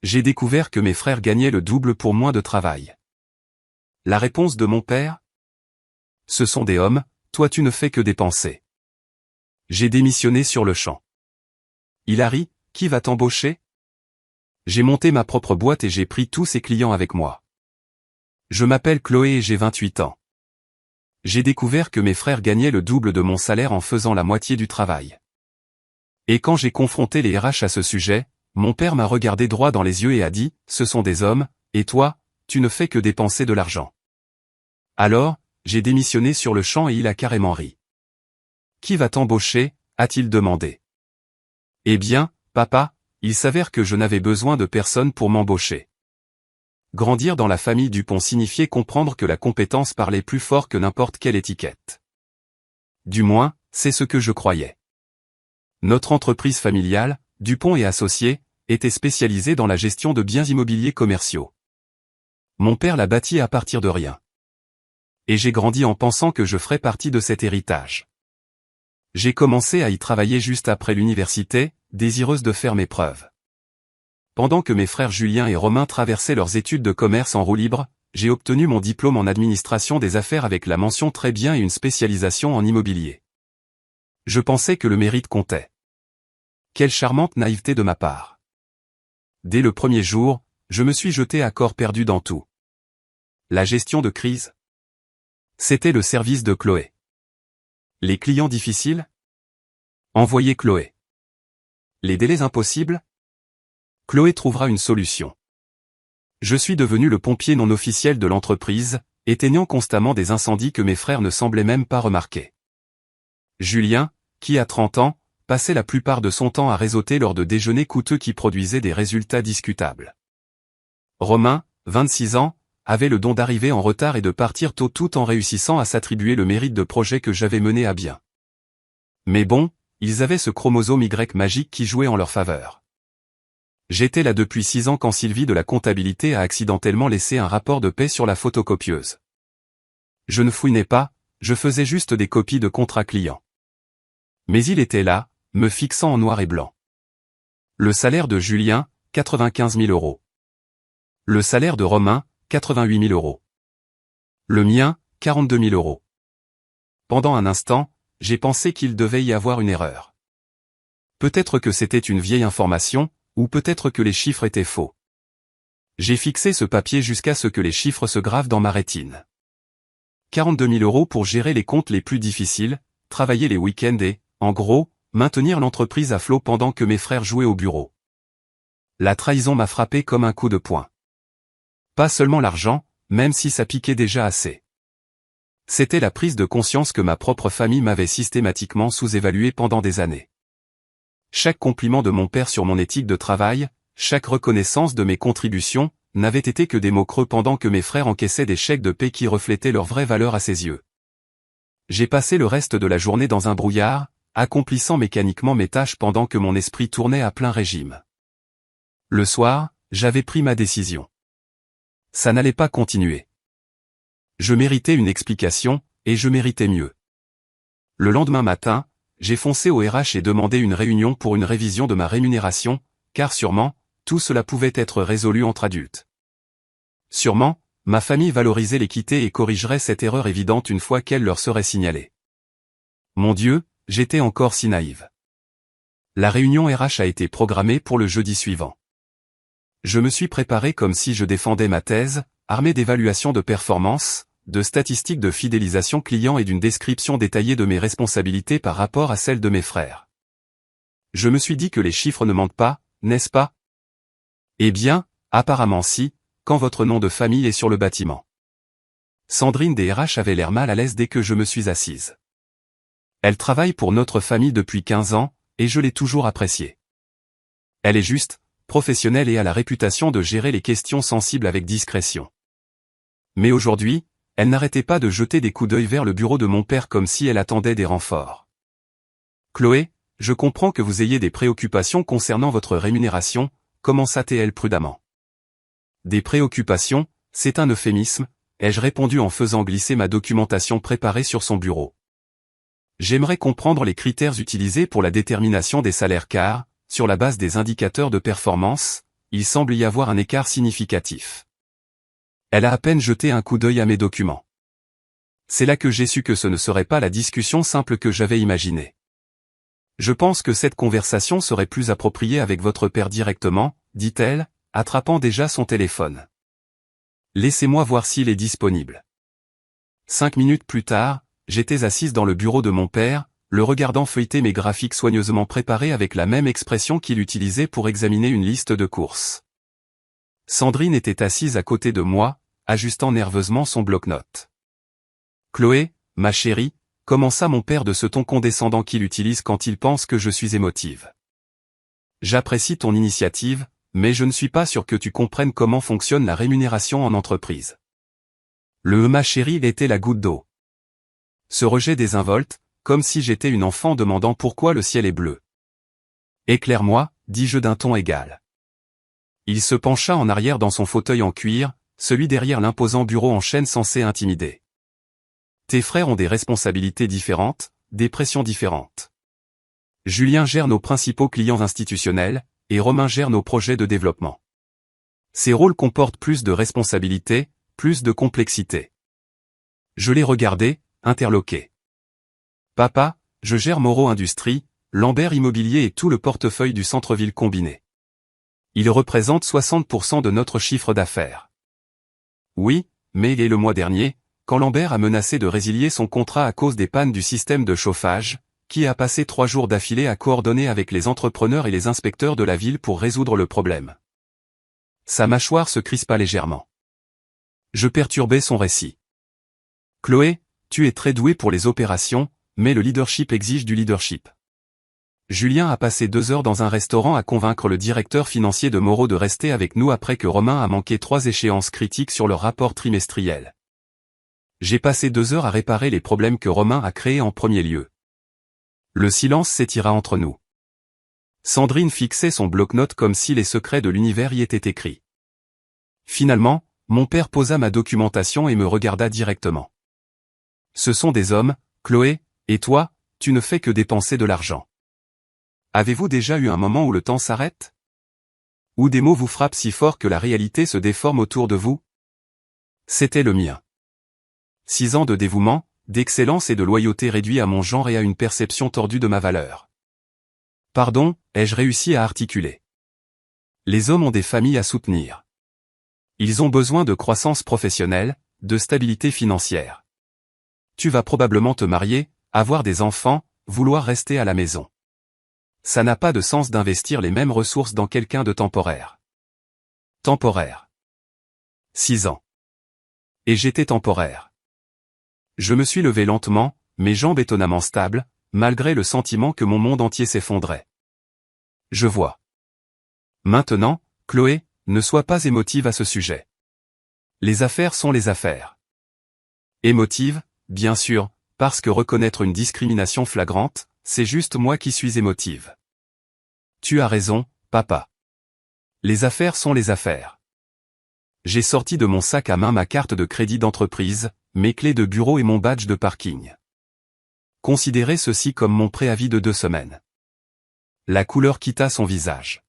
J'ai découvert que mes frères gagnaient le double pour moins de travail. La réponse de mon père? Ce sont des hommes, toi tu ne fais que dépenser. J'ai démissionné sur le champ. Hilary, qui va t'embaucher? J'ai monté ma propre boîte et j'ai pris tous ses clients avec moi. Je m'appelle Chloé et j'ai 28 ans. J'ai découvert que mes frères gagnaient le double de mon salaire en faisant la moitié du travail. Et quand j'ai confronté les RH à ce sujet, mon père m'a regardé droit dans les yeux et a dit, ce sont des hommes, et toi, tu ne fais que dépenser de l'argent. Alors, j'ai démissionné sur le champ et il a carrément ri. Qui va t'embaucher? A-t-il demandé. Eh bien, papa, il s'avère que je n'avais besoin de personne pour m'embaucher. Grandir dans la famille Dupont signifiait comprendre que la compétence parlait plus fort que n'importe quelle étiquette. Du moins, c'est ce que je croyais. Notre entreprise familiale, Dupont et Associés, était spécialisée dans la gestion de biens immobiliers commerciaux. Mon père l'a bâti à partir de rien. Et j'ai grandi en pensant que je ferais partie de cet héritage. J'ai commencé à y travailler juste après l'université, désireuse de faire mes preuves. Pendant que mes frères Julien et Romain traversaient leurs études de commerce en roue libre, j'ai obtenu mon diplôme en administration des affaires avec la mention très bien et une spécialisation en immobilier. Je pensais que le mérite comptait. Quelle charmante naïveté de ma part. Dès le premier jour, je me suis jeté à corps perdu dans tout. La gestion de crise. C'était le service de Chloé. Les clients difficiles? Envoyez Chloé. Les délais impossibles? Chloé trouvera une solution. Je suis devenu le pompier non officiel de l'entreprise, éteignant constamment des incendies que mes frères ne semblaient même pas remarquer. Julien, qui a 30 ans, passait la plupart de son temps à réseauter lors de déjeuners coûteux qui produisaient des résultats discutables. Romain, 26 ans, avait le don d'arriver en retard et de partir tôt tout en réussissant à s'attribuer le mérite de projets que j'avais menés à bien. Mais bon, ils avaient ce chromosome Y magique qui jouait en leur faveur. J'étais là depuis 6 ans quand Sylvie de la comptabilité a accidentellement laissé un rapport de paie sur la photocopieuse. Je ne fouinais pas, je faisais juste des copies de contrats clients. Mais il était là, me fixant en noir et blanc. Le salaire de Julien, 95 000 €. Le salaire de Romain, 88 000 €. Le mien, 42 000 €. Pendant un instant, j'ai pensé qu'il devait y avoir une erreur. Peut-être que c'était une vieille information, ou peut-être que les chiffres étaient faux. J'ai fixé ce papier jusqu'à ce que les chiffres se gravent dans ma rétine. 42 000 € pour gérer les comptes les plus difficiles, travailler les week-ends et, en gros, maintenir l'entreprise à flot pendant que mes frères jouaient au bureau. La trahison m'a frappé comme un coup de poing. Pas seulement l'argent, même si ça piquait déjà assez. C'était la prise de conscience que ma propre famille m'avait systématiquement sous-évalué pendant des années. Chaque compliment de mon père sur mon éthique de travail, chaque reconnaissance de mes contributions, n'avait été que des mots creux pendant que mes frères encaissaient des chèques de paie qui reflétaient leur vraie valeur à ses yeux. J'ai passé le reste de la journée dans un brouillard, accomplissant mécaniquement mes tâches pendant que mon esprit tournait à plein régime. Le soir, j'avais pris ma décision. Ça n'allait pas continuer. Je méritais une explication, et je méritais mieux. Le lendemain matin, j'ai foncé au RH et demandé une réunion pour une révision de ma rémunération, car sûrement, tout cela pouvait être résolu entre adultes. Sûrement, ma famille valoriserait l'équité et corrigerait cette erreur évidente une fois qu'elle leur serait signalée. Mon Dieu, j'étais encore si naïve. La réunion RH a été programmée pour le jeudi suivant. Je me suis préparé comme si je défendais ma thèse, armé d'évaluations de performance, de statistiques de fidélisation client et d'une description détaillée de mes responsabilités par rapport à celles de mes frères. Je me suis dit que les chiffres ne mentent pas, n'est-ce pas? Eh bien, apparemment si, quand votre nom de famille est sur le bâtiment. Sandrine des RH avait l'air mal à l'aise dès que je me suis assise. Elle travaille pour notre famille depuis 15 ans, et je l'ai toujours appréciée. Elle est juste, professionnelle et a la réputation de gérer les questions sensibles avec discrétion. Mais aujourd'hui, elle n'arrêtait pas de jeter des coups d'œil vers le bureau de mon père comme si elle attendait des renforts. Chloé, je comprends que vous ayez des préoccupations concernant votre rémunération, commença-t-elle prudemment. Des préoccupations, c'est un euphémisme, ai-je répondu en faisant glisser ma documentation préparée sur son bureau. J'aimerais comprendre les critères utilisés pour la détermination des salaires car, sur la base des indicateurs de performance, il semble y avoir un écart significatif. Elle a à peine jeté un coup d'œil à mes documents. C'est là que j'ai su que ce ne serait pas la discussion simple que j'avais imaginée. Je pense que cette conversation serait plus appropriée avec votre père directement, dit-elle, attrapant déjà son téléphone. Laissez-moi voir s'il est disponible. 5 minutes plus tard, j'étais assise dans le bureau de mon père, le regardant feuilleter mes graphiques soigneusement préparés avec la même expression qu'il utilisait pour examiner une liste de courses. Sandrine était assise à côté de moi, ajustant nerveusement son bloc-notes. « Chloé, ma chérie », commença mon père de ce ton condescendant qu'il utilise quand il pense que je suis émotive. « J'apprécie ton initiative, mais je ne suis pas sûr que tu comprennes comment fonctionne la rémunération en entreprise. » Le « ma chérie » était la goutte d'eau. Ce rejet désinvolte, comme si j'étais une enfant demandant pourquoi le ciel est bleu. « Éclaire-moi », dis-je d'un ton égal. Il se pencha en arrière dans son fauteuil en cuir, celui derrière l'imposant bureau en chêne censé intimider. Tes frères ont des responsabilités différentes, des pressions différentes. Julien gère nos principaux clients institutionnels, et Romain gère nos projets de développement. Ces rôles comportent plus de responsabilités, plus de complexité. Je l'ai regardé, interloqué. Papa, je gère Moreau Industries, Lambert Immobilier et tout le portefeuille du centre-ville combiné. Il représente 60% de notre chiffre d'affaires. Oui, mais le mois dernier, quand Lambert a menacé de résilier son contrat à cause des pannes du système de chauffage, qui a passé 3 jours d'affilée à coordonner avec les entrepreneurs et les inspecteurs de la ville pour résoudre le problème. Sa mâchoire se crispa légèrement. Je perturbais son récit. Chloé, tu es très douée pour les opérations, mais le leadership exige du leadership. Julien a passé 2 heures dans un restaurant à convaincre le directeur financier de Moreau de rester avec nous après que Romain a manqué 3 échéances critiques sur leur rapport trimestriel. J'ai passé 2 heures à réparer les problèmes que Romain a créés en premier lieu. Le silence s'étira entre nous. Sandrine fixait son bloc-notes comme si les secrets de l'univers y étaient écrits. Finalement, mon père posa ma documentation et me regarda directement. Ce sont des hommes, Chloé, et toi, tu ne fais que dépenser de l'argent. Avez-vous déjà eu un moment où le temps s'arrête? Où des mots vous frappent si fort que la réalité se déforme autour de vous? C'était le mien. 6 ans de dévouement, d'excellence et de loyauté réduits à mon genre et à une perception tordue de ma valeur. Pardon, ai-je réussi à articuler. Les hommes ont des familles à soutenir. Ils ont besoin de croissance professionnelle, de stabilité financière. Tu vas probablement te marier, avoir des enfants, vouloir rester à la maison. Ça n'a pas de sens d'investir les mêmes ressources dans quelqu'un de temporaire. Temporaire. 6 ans. Et j'étais temporaire. Je me suis levé lentement, mes jambes étonnamment stables, malgré le sentiment que mon monde entier s'effondrait. Je vois. Maintenant, Chloé, ne sois pas émotive à ce sujet. Les affaires sont les affaires. Émotive, bien sûr, parce que reconnaître une discrimination flagrante, c'est juste moi qui suis émotive. Tu as raison, papa. Les affaires sont les affaires. J'ai sorti de mon sac à main ma carte de crédit d'entreprise, mes clés de bureau et mon badge de parking. Considérez ceci comme mon préavis de 2 semaines. La couleur quitta son visage.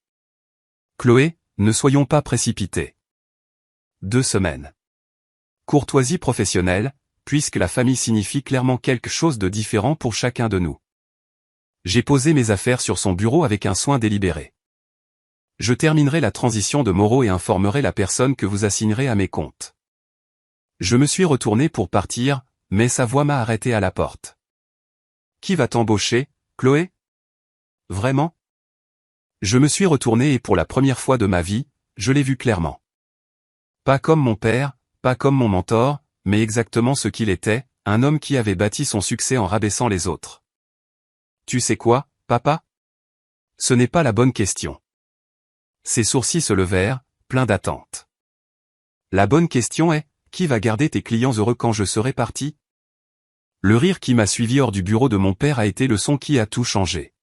Chloé, ne soyons pas précipités. 2 semaines. Courtoisie professionnelle, puisque la famille signifie clairement quelque chose de différent pour chacun de nous. J'ai posé mes affaires sur son bureau avec un soin délibéré. Je terminerai la transition de Moreau et informerai la personne que vous assignerez à mes comptes. Je me suis retourné pour partir, mais sa voix m'a arrêté à la porte. Qui va t'embaucher, Chloé? Vraiment? Je me suis retourné et pour la première fois de ma vie, je l'ai vu clairement. Pas comme mon père, pas comme mon mentor, mais exactement ce qu'il était, un homme qui avait bâti son succès en rabaissant les autres. Tu sais quoi, papa? Ce n'est pas la bonne question. Ses sourcils se levèrent, pleins d'attente. La bonne question est, qui va garder tes clients heureux quand je serai parti? Le rire qui m'a suivi hors du bureau de mon père a été le son qui a tout changé.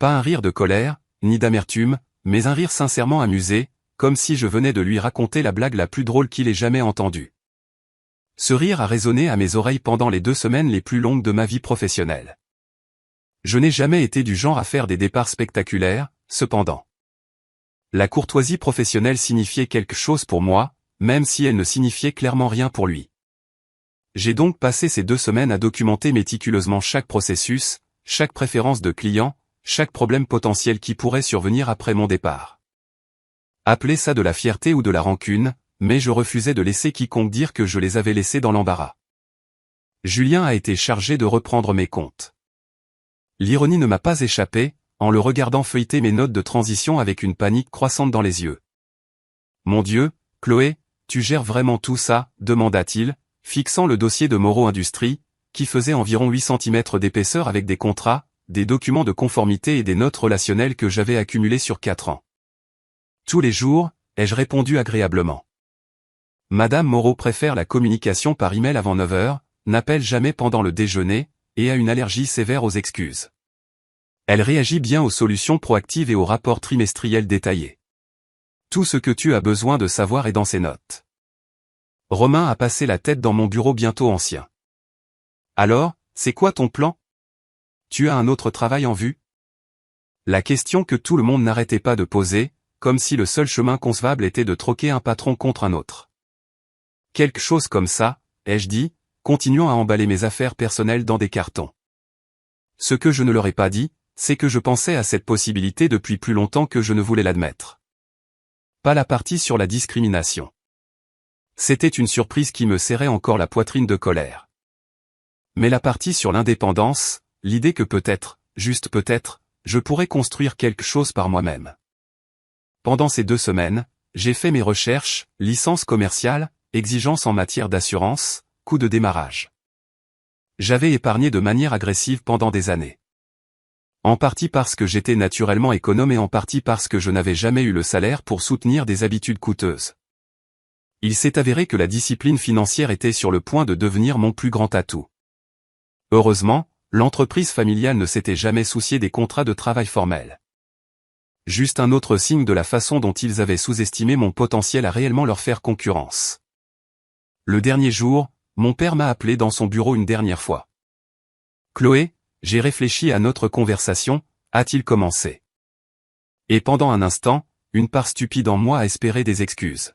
Pas un rire de colère, ni d'amertume, mais un rire sincèrement amusé, comme si je venais de lui raconter la blague la plus drôle qu'il ait jamais entendue. Ce rire a résonné à mes oreilles pendant les 2 semaines les plus longues de ma vie professionnelle. Je n'ai jamais été du genre à faire des départs spectaculaires, cependant. La courtoisie professionnelle signifiait quelque chose pour moi, même si elle ne signifiait clairement rien pour lui. J'ai donc passé ces 2 semaines à documenter méticuleusement chaque processus, chaque préférence de client, chaque problème potentiel qui pourrait survenir après mon départ. Appelez ça de la fierté ou de la rancune, mais je refusais de laisser quiconque dire que je les avais laissés dans l'embarras. Julien a été chargé de reprendre mes comptes. L'ironie ne m'a pas échappé, en le regardant feuilleter mes notes de transition avec une panique croissante dans les yeux. « Mon Dieu, Chloé, tu gères vraiment tout ça ?» demanda-t-il, fixant le dossier de Moreau Industries, qui faisait environ 8 cm d'épaisseur avec des contrats, des documents de conformité et des notes relationnelles que j'avais accumulés sur 4 ans. « Tous les jours », ai-je répondu agréablement. Madame Moreau préfère la communication par email avant 9 heures, n'appelle jamais pendant le déjeuner, et a une allergie sévère aux excuses. Elle réagit bien aux solutions proactives et aux rapports trimestriels détaillés. Tout ce que tu as besoin de savoir est dans ses notes. Romain a passé la tête dans mon bureau bientôt ancien. Alors, c'est quoi ton plan? Tu as un autre travail en vue? La question que tout le monde n'arrêtait pas de poser, comme si le seul chemin concevable était de troquer un patron contre un autre. Quelque chose comme ça, ai-je dit, continuant à emballer mes affaires personnelles dans des cartons. Ce que je ne leur ai pas dit, c'est que je pensais à cette possibilité depuis plus longtemps que je ne voulais l'admettre. Pas la partie sur la discrimination. C'était une surprise qui me serrait encore la poitrine de colère. Mais la partie sur l'indépendance, l'idée que peut-être, juste peut-être, je pourrais construire quelque chose par moi-même. Pendant ces 2 semaines, j'ai fait mes recherches, licence commerciale, exigences en matière d'assurance, coût de démarrage. J'avais épargné de manière agressive pendant des années. En partie parce que j'étais naturellement économe et en partie parce que je n'avais jamais eu le salaire pour soutenir des habitudes coûteuses. Il s'est avéré que la discipline financière était sur le point de devenir mon plus grand atout. Heureusement, l'entreprise familiale ne s'était jamais souciée des contrats de travail formels. Juste un autre signe de la façon dont ils avaient sous-estimé mon potentiel à réellement leur faire concurrence. Le dernier jour, mon père m'a appelé dans son bureau une dernière fois. « Chloé, j'ai réfléchi à notre conversation », a-t-il commencé. Et pendant un instant, une part stupide en moi a espéré des excuses.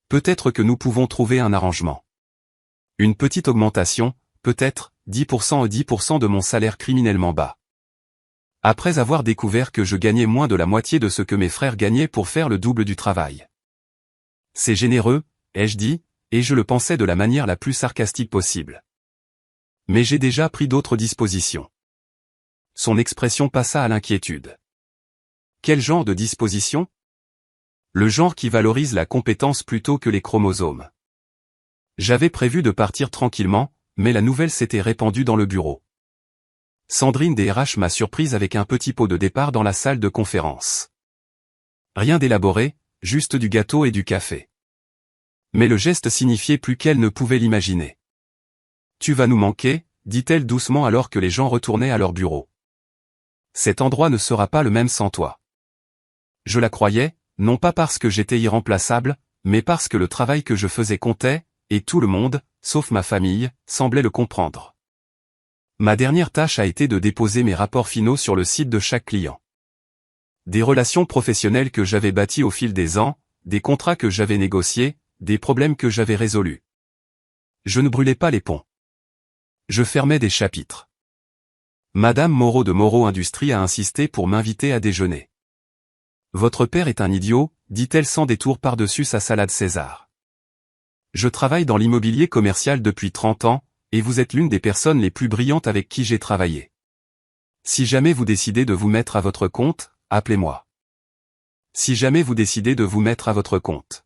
Peut-être que nous pouvons trouver un arrangement. Une petite augmentation, peut-être, 10% et 10% de mon salaire criminellement bas. Après avoir découvert que je gagnais moins de la moitié de ce que mes frères gagnaient pour faire le double du travail. C'est généreux, ai-je dit, et je le pensais de la manière la plus sarcastique possible. Mais j'ai déjà pris d'autres dispositions. Son expression passa à l'inquiétude. Quel genre de disposition? Le genre qui valorise la compétence plutôt que les chromosomes. J'avais prévu de partir tranquillement, mais la nouvelle s'était répandue dans le bureau. Sandrine des RH m'a surprise avec un petit pot de départ dans la salle de conférence. Rien d'élaboré, juste du gâteau et du café. Mais le geste signifiait plus qu'elle ne pouvait l'imaginer. « Tu vas nous manquer », dit-elle doucement alors que les gens retournaient à leur bureau. « Cet endroit ne sera pas le même sans toi. » Je la croyais, non pas parce que j'étais irremplaçable, mais parce que le travail que je faisais comptait, et tout le monde, sauf ma famille, semblait le comprendre. Ma dernière tâche a été de déposer mes rapports finaux sur le site de chaque client. Des relations professionnelles que j'avais bâties au fil des ans, des contrats que j'avais négociés, des problèmes que j'avais résolus. Je ne brûlais pas les ponts. Je fermais des chapitres. Madame Moreau de Moreau Industries a insisté pour m'inviter à déjeuner. « Votre père est un idiot », dit-elle sans détour par-dessus sa salade César. « Je travaille dans l'immobilier commercial depuis 30 ans, et vous êtes l'une des personnes les plus brillantes avec qui j'ai travaillé. Si jamais vous décidez de vous mettre à votre compte, appelez-moi. Si jamais vous décidez de vous mettre à votre compte. »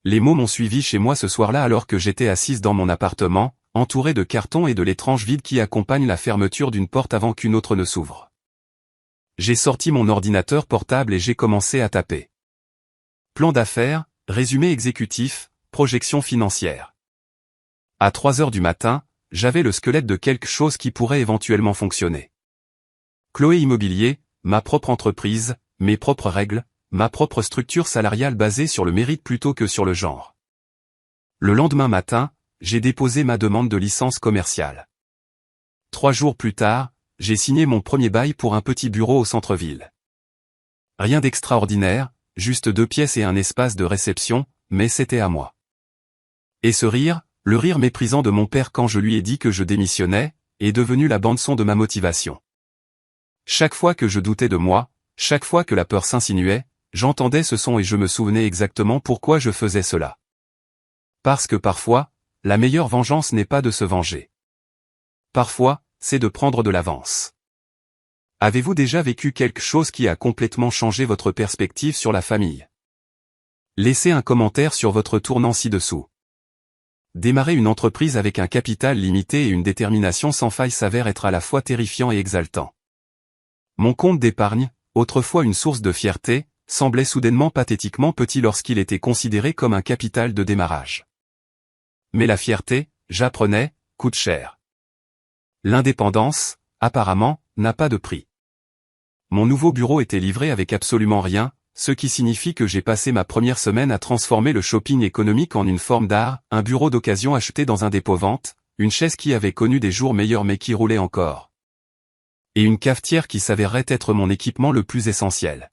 Les mots m'ont suivi chez moi ce soir-là alors que j'étais assise dans mon appartement, entourée de cartons et de l'étrange vide qui accompagne la fermeture d'une porte avant qu'une autre ne s'ouvre. J'ai sorti mon ordinateur portable et j'ai commencé à taper. Plan d'affaires, résumé exécutif, projection financière. À 3 heures du matin, j'avais le squelette de quelque chose qui pourrait éventuellement fonctionner. Chloé Immobilier, ma propre entreprise, mes propres règles, ma propre structure salariale basée sur le mérite plutôt que sur le genre. Le lendemain matin, j'ai déposé ma demande de licence commerciale. 3 jours plus tard, j'ai signé mon premier bail pour un petit bureau au centre-ville. Rien d'extraordinaire, juste 2 pièces et un espace de réception, mais c'était à moi. Et ce rire, le rire méprisant de mon père quand je lui ai dit que je démissionnais, est devenu la bande-son de ma motivation. Chaque fois que je doutais de moi, chaque fois que la peur s'insinuait, j'entendais ce son et je me souvenais exactement pourquoi je faisais cela. Parce que parfois, la meilleure vengeance n'est pas de se venger. Parfois, c'est de prendre de l'avance. Avez-vous déjà vécu quelque chose qui a complètement changé votre perspective sur la famille? Laissez un commentaire sur votre tournant ci-dessous. Démarrer une entreprise avec un capital limité et une détermination sans faille s'avère être à la fois terrifiant et exaltant. Mon compte d'épargne, autrefois une source de fierté, semblait soudainement pathétiquement petit lorsqu'il était considéré comme un capital de démarrage. Mais la fierté, j'apprenais, coûte cher. L'indépendance, apparemment, n'a pas de prix. Mon nouveau bureau était livré avec absolument rien, ce qui signifie que j'ai passé ma première semaine à transformer le shopping économique en une forme d'art, un bureau d'occasion acheté dans un dépôt-vente, une chaise qui avait connu des jours meilleurs mais qui roulait encore. Et une cafetière qui s'avérerait être mon équipement le plus essentiel.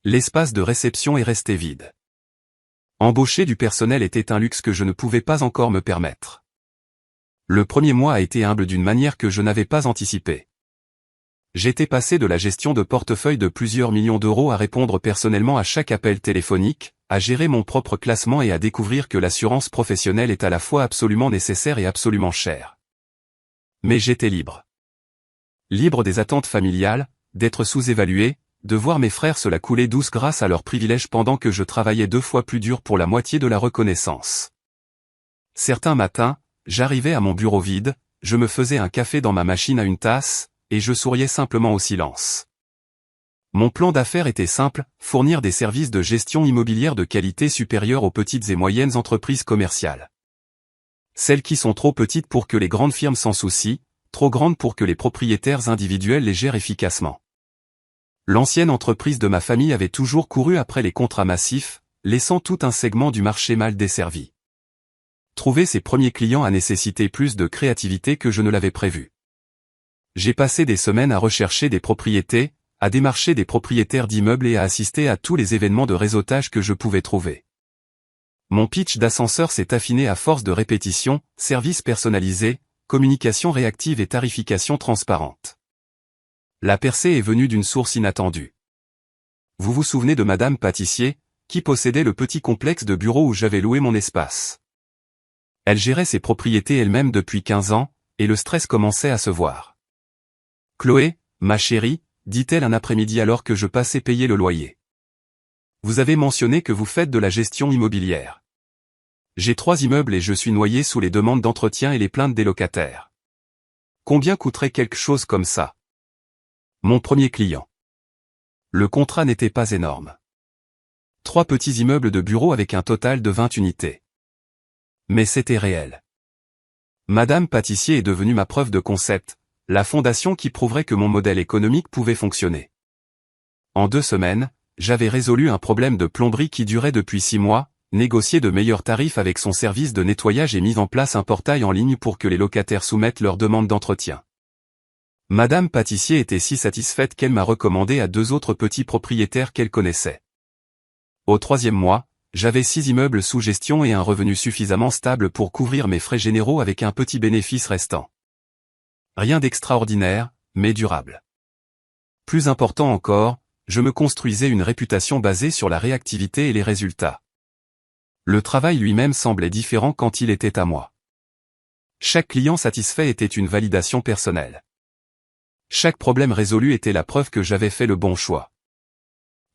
L'espace de réception est resté vide. Embaucher du personnel était un luxe que je ne pouvais pas encore me permettre. Le premier mois a été humble d'une manière que je n'avais pas anticipée. J'étais passé de la gestion de portefeuille de plusieurs millions d'euros à répondre personnellement à chaque appel téléphonique, à gérer mon propre classement et à découvrir que l'assurance professionnelle est à la fois absolument nécessaire et absolument chère. Mais j'étais libre. Libre des attentes familiales, d'être sous-évalué, de voir mes frères se la couler douce grâce à leurs privilèges pendant que je travaillais 2 fois plus dur pour la moitié de la reconnaissance. Certains matins, j'arrivais à mon bureau vide, je me faisais un café dans ma machine à une tasse, et je souriais simplement au silence. Mon plan d'affaires était simple, fournir des services de gestion immobilière de qualité supérieure aux petites et moyennes entreprises commerciales. Celles qui sont trop petites pour que les grandes firmes s'en soucient, trop grandes pour que les propriétaires individuels les gèrent efficacement. L'ancienne entreprise de ma famille avait toujours couru après les contrats massifs, laissant tout un segment du marché mal desservi. Trouver ses premiers clients a nécessité plus de créativité que je ne l'avais prévu. J'ai passé des semaines à rechercher des propriétés, à démarcher des propriétaires d'immeubles et à assister à tous les événements de réseautage que je pouvais trouver. Mon pitch d'ascenseur s'est affiné à force de répétition, services personnalisés, communication réactive et tarification transparente. La percée est venue d'une source inattendue. Vous vous souvenez de Madame Pâtissier, qui possédait le petit complexe de bureaux où j'avais loué mon espace. Elle gérait ses propriétés elle-même depuis 15 ans, et le stress commençait à se voir. Chloé, ma chérie, dit-elle un après-midi alors que je passais payer le loyer. Vous avez mentionné que vous faites de la gestion immobilière. J'ai 3 immeubles et je suis noyé sous les demandes d'entretien et les plaintes des locataires. Combien coûterait quelque chose comme ça? Mon premier client. Le contrat n'était pas énorme. 3 petits immeubles de bureaux avec un total de 20 unités. Mais c'était réel. Madame Pâtissier est devenue ma preuve de concept, la fondation qui prouverait que mon modèle économique pouvait fonctionner. En 2 semaines, j'avais résolu un problème de plomberie qui durait depuis 6 mois, négocié de meilleurs tarifs avec son service de nettoyage et mis en place un portail en ligne pour que les locataires soumettent leurs demandes d'entretien. Madame Pâtissier était si satisfaite qu'elle m'a recommandé à 2 autres petits propriétaires qu'elle connaissait. Au 3e mois, j'avais 6 immeubles sous gestion et un revenu suffisamment stable pour couvrir mes frais généraux avec un petit bénéfice restant. Rien d'extraordinaire, mais durable. Plus important encore, je me construisais une réputation basée sur la réactivité et les résultats. Le travail lui-même semblait différent quand il était à moi. Chaque client satisfait était une validation personnelle. Chaque problème résolu était la preuve que j'avais fait le bon choix.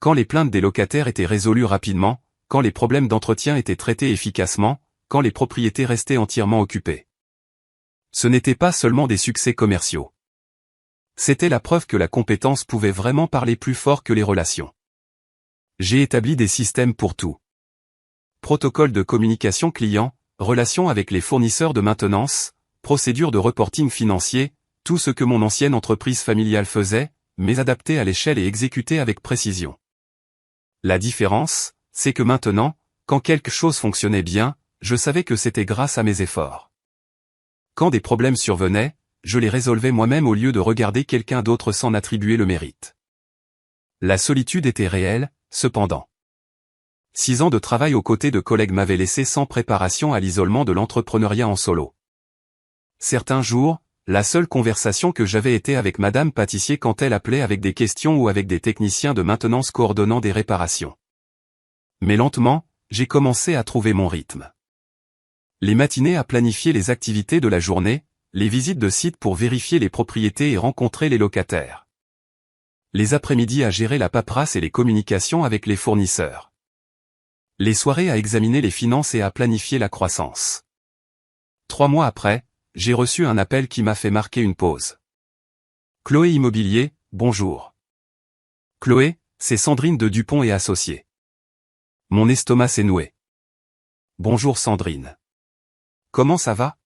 Quand les plaintes des locataires étaient résolues rapidement, quand les problèmes d'entretien étaient traités efficacement, quand les propriétés restaient entièrement occupées. Ce n'était pas seulement des succès commerciaux. C'était la preuve que la compétence pouvait vraiment parler plus fort que les relations. J'ai établi des systèmes pour tout. Protocole de communication client, relations avec les fournisseurs de maintenance, procédure de reporting financier, tout ce que mon ancienne entreprise familiale faisait, mais adapté à l'échelle et exécuté avec précision. La différence, c'est que maintenant, quand quelque chose fonctionnait bien, je savais que c'était grâce à mes efforts. Quand des problèmes survenaient, je les résolvais moi-même au lieu de regarder quelqu'un d'autre s'en attribuer le mérite. La solitude était réelle, cependant. 6 ans de travail aux côtés de collègues m'avaient laissé sans préparation à l'isolement de l'entrepreneuriat en solo. Certains jours, la seule conversation que j'avais était avec Madame Pâtissier quand elle appelait avec des questions ou avec des techniciens de maintenance coordonnant des réparations. Mais lentement, j'ai commencé à trouver mon rythme. Les matinées à planifier les activités de la journée, les visites de site pour vérifier les propriétés et rencontrer les locataires. Les après-midi à gérer la paperasse et les communications avec les fournisseurs. Les soirées à examiner les finances et à planifier la croissance. 3 mois après, j'ai reçu un appel qui m'a fait marquer une pause. Chloé Immobilier, bonjour. Chloé, c'est Sandrine de Dupont et Associés. Mon estomac s'est noué. Bonjour Sandrine. Comment ça va?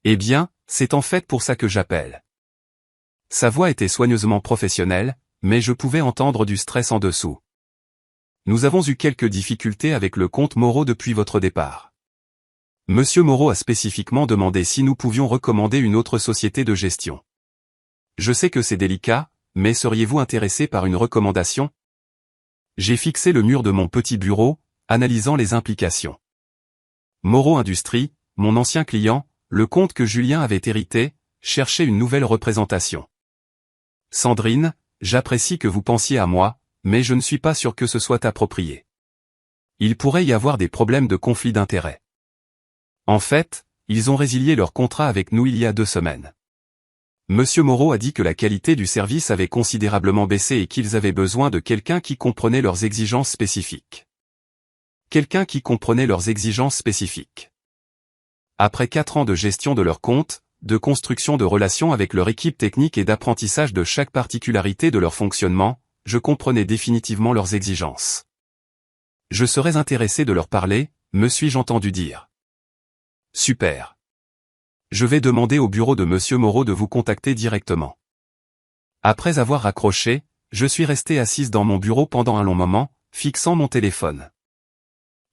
Eh bien, c'est en fait pour ça que j'appelle. Sa voix était soigneusement professionnelle, mais je pouvais entendre du stress en dessous. Nous avons eu quelques difficultés avec le comte Moreau depuis votre départ. Monsieur Moreau a spécifiquement demandé si nous pouvions recommander une autre société de gestion. Je sais que c'est délicat, mais seriez-vous intéressé par une recommandation? J'ai fixé le mur de mon petit bureau, analysant les implications. Moreau Industries, mon ancien client, le comte que Julien avait hérité, cherchait une nouvelle représentation. Sandrine, j'apprécie que vous pensiez à moi, mais je ne suis pas sûr que ce soit approprié. Il pourrait y avoir des problèmes de conflit d'intérêts. En fait, ils ont résilié leur contrat avec nous il y a 2 semaines. Monsieur Moreau a dit que la qualité du service avait considérablement baissé et qu'ils avaient besoin de quelqu'un qui comprenait leurs exigences spécifiques. Quelqu'un qui comprenait leurs exigences spécifiques. Après 4 ans de gestion de leur compte, de construction de relations avec leur équipe technique et d'apprentissage de chaque particularité de leur fonctionnement, je comprenais définitivement leurs exigences. Je serais intéressé de leur parler, me suis-je entendu dire. Super. Je vais demander au bureau de Monsieur Moreau de vous contacter directement. Après avoir raccroché, je suis resté assise dans mon bureau pendant un long moment, fixant mon téléphone.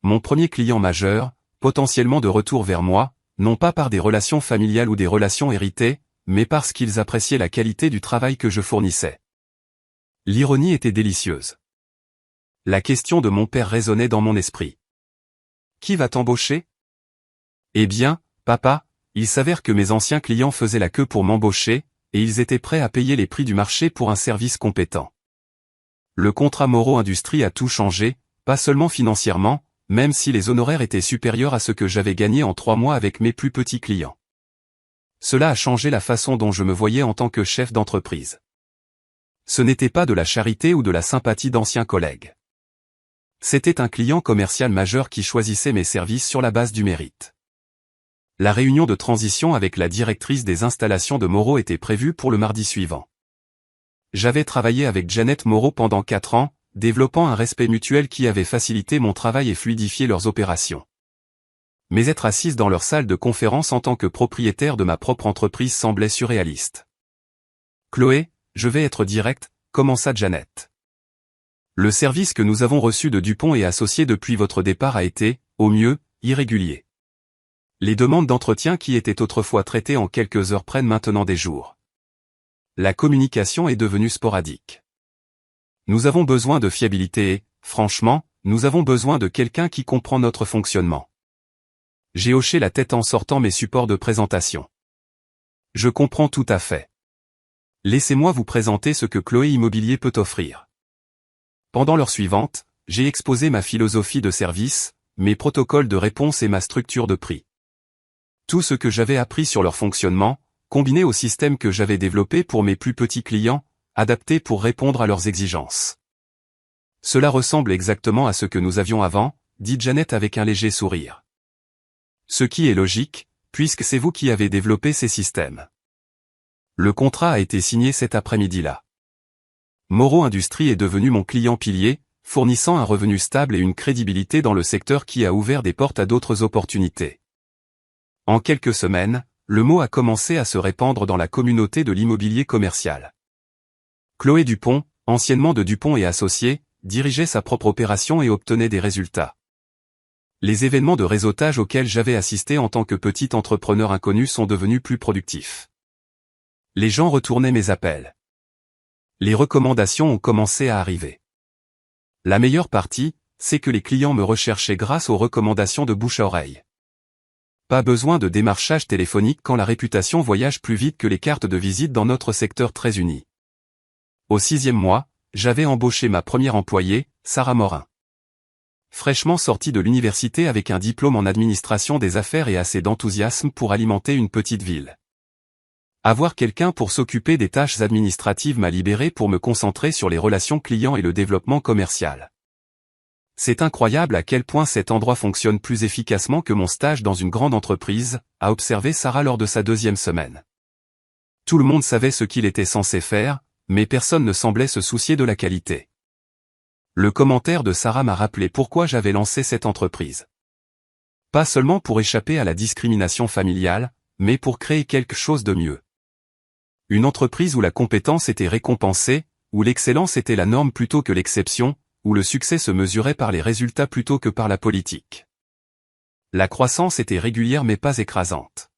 Mon premier client majeur, potentiellement de retour vers moi, non pas par des relations familiales ou des relations héritées, mais parce qu'ils appréciaient la qualité du travail que je fournissais. L'ironie était délicieuse. La question de mon père résonnait dans mon esprit. Qui va t'embaucher? Eh bien, papa, il s'avère que mes anciens clients faisaient la queue pour m'embaucher, et ils étaient prêts à payer les prix du marché pour un service compétent. Le contrat Moreau Industries a tout changé, pas seulement financièrement, même si les honoraires étaient supérieurs à ce que j'avais gagné en 3 mois avec mes plus petits clients. Cela a changé la façon dont je me voyais en tant que chef d'entreprise. Ce n'était pas de la charité ou de la sympathie d'anciens collègues. C'était un client commercial majeur qui choisissait mes services sur la base du mérite. La réunion de transition avec la directrice des installations de Moreau était prévue pour le mardi suivant. J'avais travaillé avec Janet Moreau pendant 4 ans, développant un respect mutuel qui avait facilité mon travail et fluidifié leurs opérations. Mais être assise dans leur salle de conférence en tant que propriétaire de ma propre entreprise semblait surréaliste. Chloé, je vais être direct, commença Janet. Le service que nous avons reçu de Dupont et Associés depuis votre départ a été, au mieux, irrégulier. Les demandes d'entretien qui étaient autrefois traitées en quelques heures prennent maintenant des jours. La communication est devenue sporadique. Nous avons besoin de fiabilité et, franchement, nous avons besoin de quelqu'un qui comprend notre fonctionnement. J'ai hoché la tête en sortant mes supports de présentation. Je comprends tout à fait. Laissez-moi vous présenter ce que Chloé Immobilier peut offrir. Pendant l'heure suivante, j'ai exposé ma philosophie de service, mes protocoles de réponse et ma structure de prix. Tout ce que j'avais appris sur leur fonctionnement, combiné au système que j'avais développé pour mes plus petits clients, adapté pour répondre à leurs exigences. Cela ressemble exactement à ce que nous avions avant, dit Janet avec un léger sourire. Ce qui est logique, puisque c'est vous qui avez développé ces systèmes. Le contrat a été signé cet après-midi-là. Moreau Industries est devenu mon client pilier, fournissant un revenu stable et une crédibilité dans le secteur qui a ouvert des portes à d'autres opportunités. En quelques semaines, le mot a commencé à se répandre dans la communauté de l'immobilier commercial. Chloé Dupont, anciennement de Dupont et Associés, dirigeait sa propre opération et obtenait des résultats. Les événements de réseautage auxquels j'avais assisté en tant que petit entrepreneur inconnu sont devenus plus productifs. Les gens retournaient mes appels. Les recommandations ont commencé à arriver. La meilleure partie, c'est que les clients me recherchaient grâce aux recommandations de bouche à oreille. Pas besoin de démarchage téléphonique quand la réputation voyage plus vite que les cartes de visite dans notre secteur très uni. Au 6e mois, j'avais embauché ma première employée, Sarah Morin. Fraîchement sortie de l'université avec un diplôme en administration des affaires et assez d'enthousiasme pour alimenter une petite ville. Avoir quelqu'un pour s'occuper des tâches administratives m'a libéré pour me concentrer sur les relations clients et le développement commercial. C'est incroyable à quel point cet endroit fonctionne plus efficacement que mon stage dans une grande entreprise, a observé Sarah lors de sa 2e semaine. Tout le monde savait ce qu'il était censé faire, mais personne ne semblait se soucier de la qualité. Le commentaire de Sarah m'a rappelé pourquoi j'avais lancé cette entreprise. Pas seulement pour échapper à la discrimination familiale, mais pour créer quelque chose de mieux. Une entreprise où la compétence était récompensée, où l'excellence était la norme plutôt que l'exception, où le succès se mesurait par les résultats plutôt que par la politique. La croissance était régulière mais pas écrasante.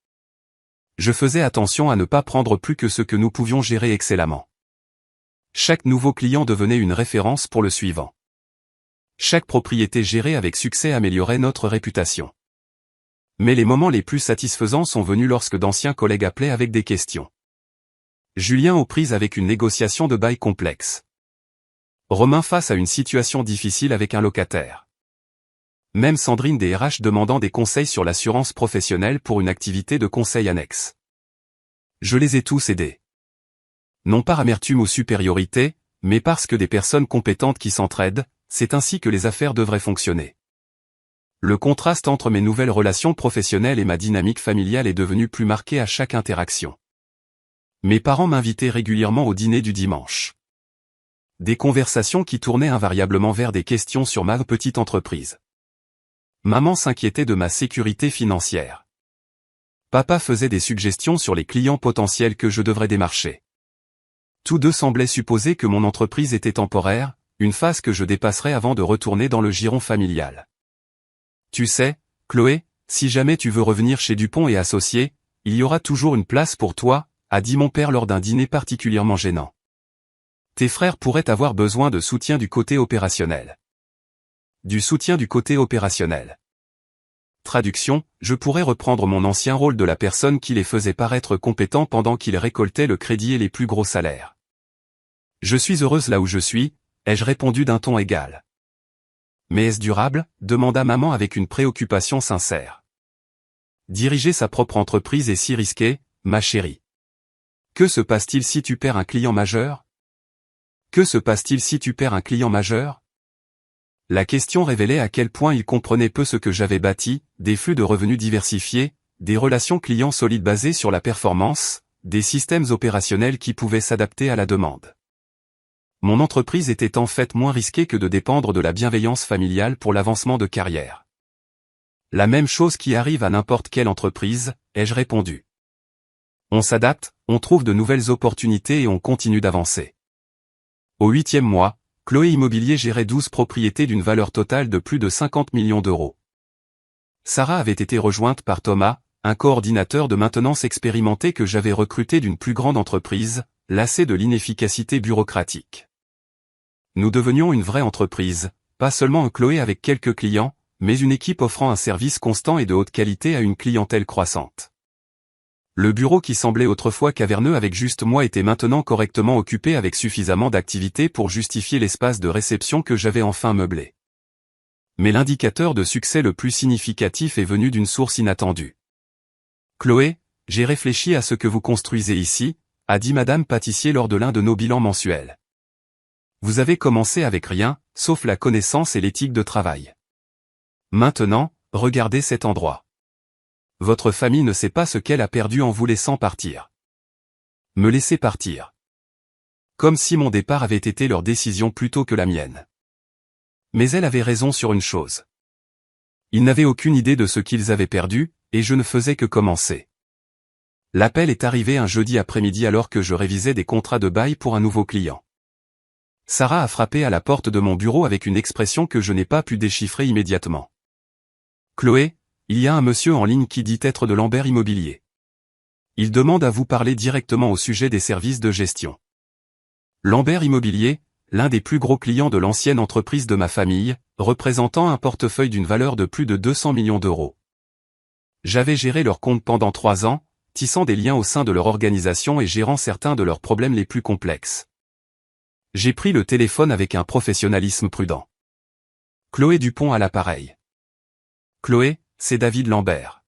Je faisais attention à ne pas prendre plus que ce que nous pouvions gérer excellemment. Chaque nouveau client devenait une référence pour le suivant. Chaque propriété gérée avec succès améliorait notre réputation. Mais les moments les plus satisfaisants sont venus lorsque d'anciens collègues appelaient avec des questions. Julien aux prises avec une négociation de bail complexe. Romain face à une situation difficile avec un locataire. Même Sandrine des RH demandant des conseils sur l'assurance professionnelle pour une activité de conseil annexe. Je les ai tous aidés. Non par amertume ou supériorité, mais parce que des personnes compétentes qui s'entraident, c'est ainsi que les affaires devraient fonctionner. Le contraste entre mes nouvelles relations professionnelles et ma dynamique familiale est devenu plus marqué à chaque interaction. Mes parents m'invitaient régulièrement au dîner du dimanche. Des conversations qui tournaient invariablement vers des questions sur ma petite entreprise. Maman s'inquiétait de ma sécurité financière. Papa faisait des suggestions sur les clients potentiels que je devrais démarcher. Tous deux semblaient supposer que mon entreprise était temporaire, une phase que je dépasserais avant de retourner dans le giron familial. Tu sais, Chloé, si jamais tu veux revenir chez Dupont et Associés, il y aura toujours une place pour toi, a dit mon père lors d'un dîner particulièrement gênant. Tes frères pourraient avoir besoin de soutien du côté opérationnel. Du soutien du côté opérationnel. Traduction, je pourrais reprendre mon ancien rôle de la personne qui les faisait paraître compétents pendant qu'ils récoltaient le crédit et les plus gros salaires. Je suis heureuse là où je suis, ai-je répondu d'un ton égal. Mais est-ce durable, demanda maman avec une préoccupation sincère. Diriger sa propre entreprise est si risqué, ma chérie. Que se passe-t-il si tu perds un client majeur? Que se passe-t-il si tu perds un client majeur? La question révélait à quel point il comprenait peu ce que j'avais bâti, des flux de revenus diversifiés, des relations clients solides basées sur la performance, des systèmes opérationnels qui pouvaient s'adapter à la demande. Mon entreprise était en fait moins risquée que de dépendre de la bienveillance familiale pour l'avancement de carrière. La même chose qui arrive à n'importe quelle entreprise, ai-je répondu. On s'adapte, on trouve de nouvelles opportunités et on continue d'avancer. Au 8e mois, Chloé Immobilier gérait 12 propriétés d'une valeur totale de plus de 50 millions d'euros. Sarah avait été rejointe par Thomas, un coordinateur de maintenance expérimenté que j'avais recruté d'une plus grande entreprise, lassé de l'inefficacité bureaucratique. Nous devenions une vraie entreprise, pas seulement un Chloé avec quelques clients, mais une équipe offrant un service constant et de haute qualité à une clientèle croissante. Le bureau qui semblait autrefois caverneux avec juste moi était maintenant correctement occupé avec suffisamment d'activités pour justifier l'espace de réception que j'avais enfin meublé. Mais l'indicateur de succès le plus significatif est venu d'une source inattendue. Chloé, j'ai réfléchi à ce que vous construisez ici, a dit Madame Pâtissier lors de l'un de nos bilans mensuels. Vous avez commencé avec rien, sauf la connaissance et l'éthique de travail. Maintenant, regardez cet endroit. Votre famille ne sait pas ce qu'elle a perdu en vous laissant partir. Me laisser partir. Comme si mon départ avait été leur décision plutôt que la mienne. Mais elle avait raison sur une chose. Ils n'avaient aucune idée de ce qu'ils avaient perdu, et je ne faisais que commencer. L'appel est arrivé un jeudi après-midi alors que je révisais des contrats de bail pour un nouveau client. Sarah a frappé à la porte de mon bureau avec une expression que je n'ai pas pu déchiffrer immédiatement. Chloé, il y a un monsieur en ligne qui dit être de Lambert Immobilier. Il demande à vous parler directement au sujet des services de gestion. Lambert Immobilier, l'un des plus gros clients de l'ancienne entreprise de ma famille, représentant un portefeuille d'une valeur de plus de 200 millions d'euros. J'avais géré leur compte pendant 3 ans, tissant des liens au sein de leur organisation et gérant certains de leurs problèmes les plus complexes. J'ai pris le téléphone avec un professionnalisme prudent. Chloé Dupont à l'appareil. Chloé, c'est David Lambert.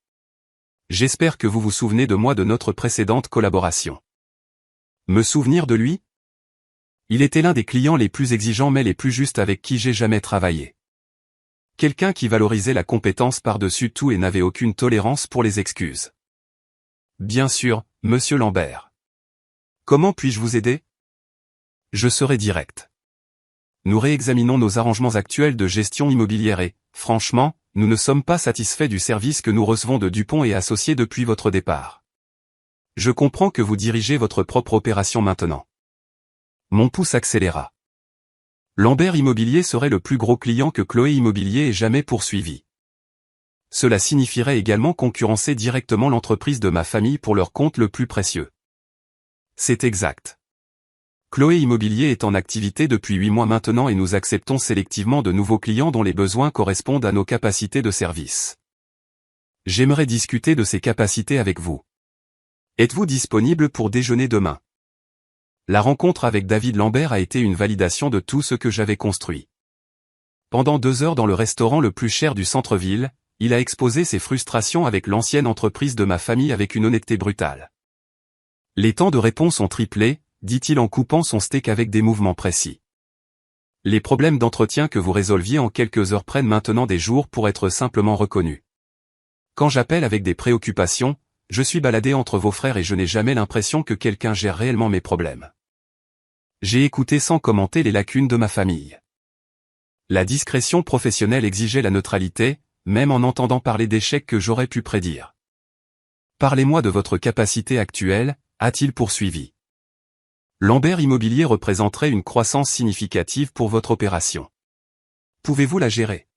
J'espère que vous vous souvenez de moi de notre précédente collaboration. Me souvenir de lui? Il était l'un des clients les plus exigeants mais les plus justes avec qui j'ai jamais travaillé. Quelqu'un qui valorisait la compétence par-dessus tout et n'avait aucune tolérance pour les excuses. Bien sûr, monsieur Lambert. Comment puis-je vous aider? Je serai direct. Nous réexaminons nos arrangements actuels de gestion immobilière et, franchement, nous ne sommes pas satisfaits du service que nous recevons de Dupont et Associés depuis votre départ. Je comprends que vous dirigez votre propre opération maintenant. Mon pouce accéléra. Lambert Immobilier serait le plus gros client que Chloé Immobilier ait jamais poursuivi. Cela signifierait également concurrencer directement l'entreprise de ma famille pour leur compte le plus précieux. C'est exact. Chloé Immobilier est en activité depuis 8 mois maintenant et nous acceptons sélectivement de nouveaux clients dont les besoins correspondent à nos capacités de service. J'aimerais discuter de ces capacités avec vous. Êtes-vous disponible pour déjeuner demain? La rencontre avec David Lambert a été une validation de tout ce que j'avais construit. Pendant 2 heures dans le restaurant le plus cher du centre-ville, il a exposé ses frustrations avec l'ancienne entreprise de ma famille avec une honnêteté brutale. Les temps de réponse ont triplé, dit-il en coupant son steak avec des mouvements précis. Les problèmes d'entretien que vous résolviez en quelques heures prennent maintenant des jours pour être simplement reconnus. Quand j'appelle avec des préoccupations, je suis baladé entre vos frères et je n'ai jamais l'impression que quelqu'un gère réellement mes problèmes. J'ai écouté sans commenter les lacunes de ma famille. La discrétion professionnelle exigeait la neutralité, même en entendant parler d'échecs que j'aurais pu prédire. Parlez-moi de votre capacité actuelle, a-t-il poursuivi. Lambert Immobilier représenterait une croissance significative pour votre opération. Pouvez-vous la gérer?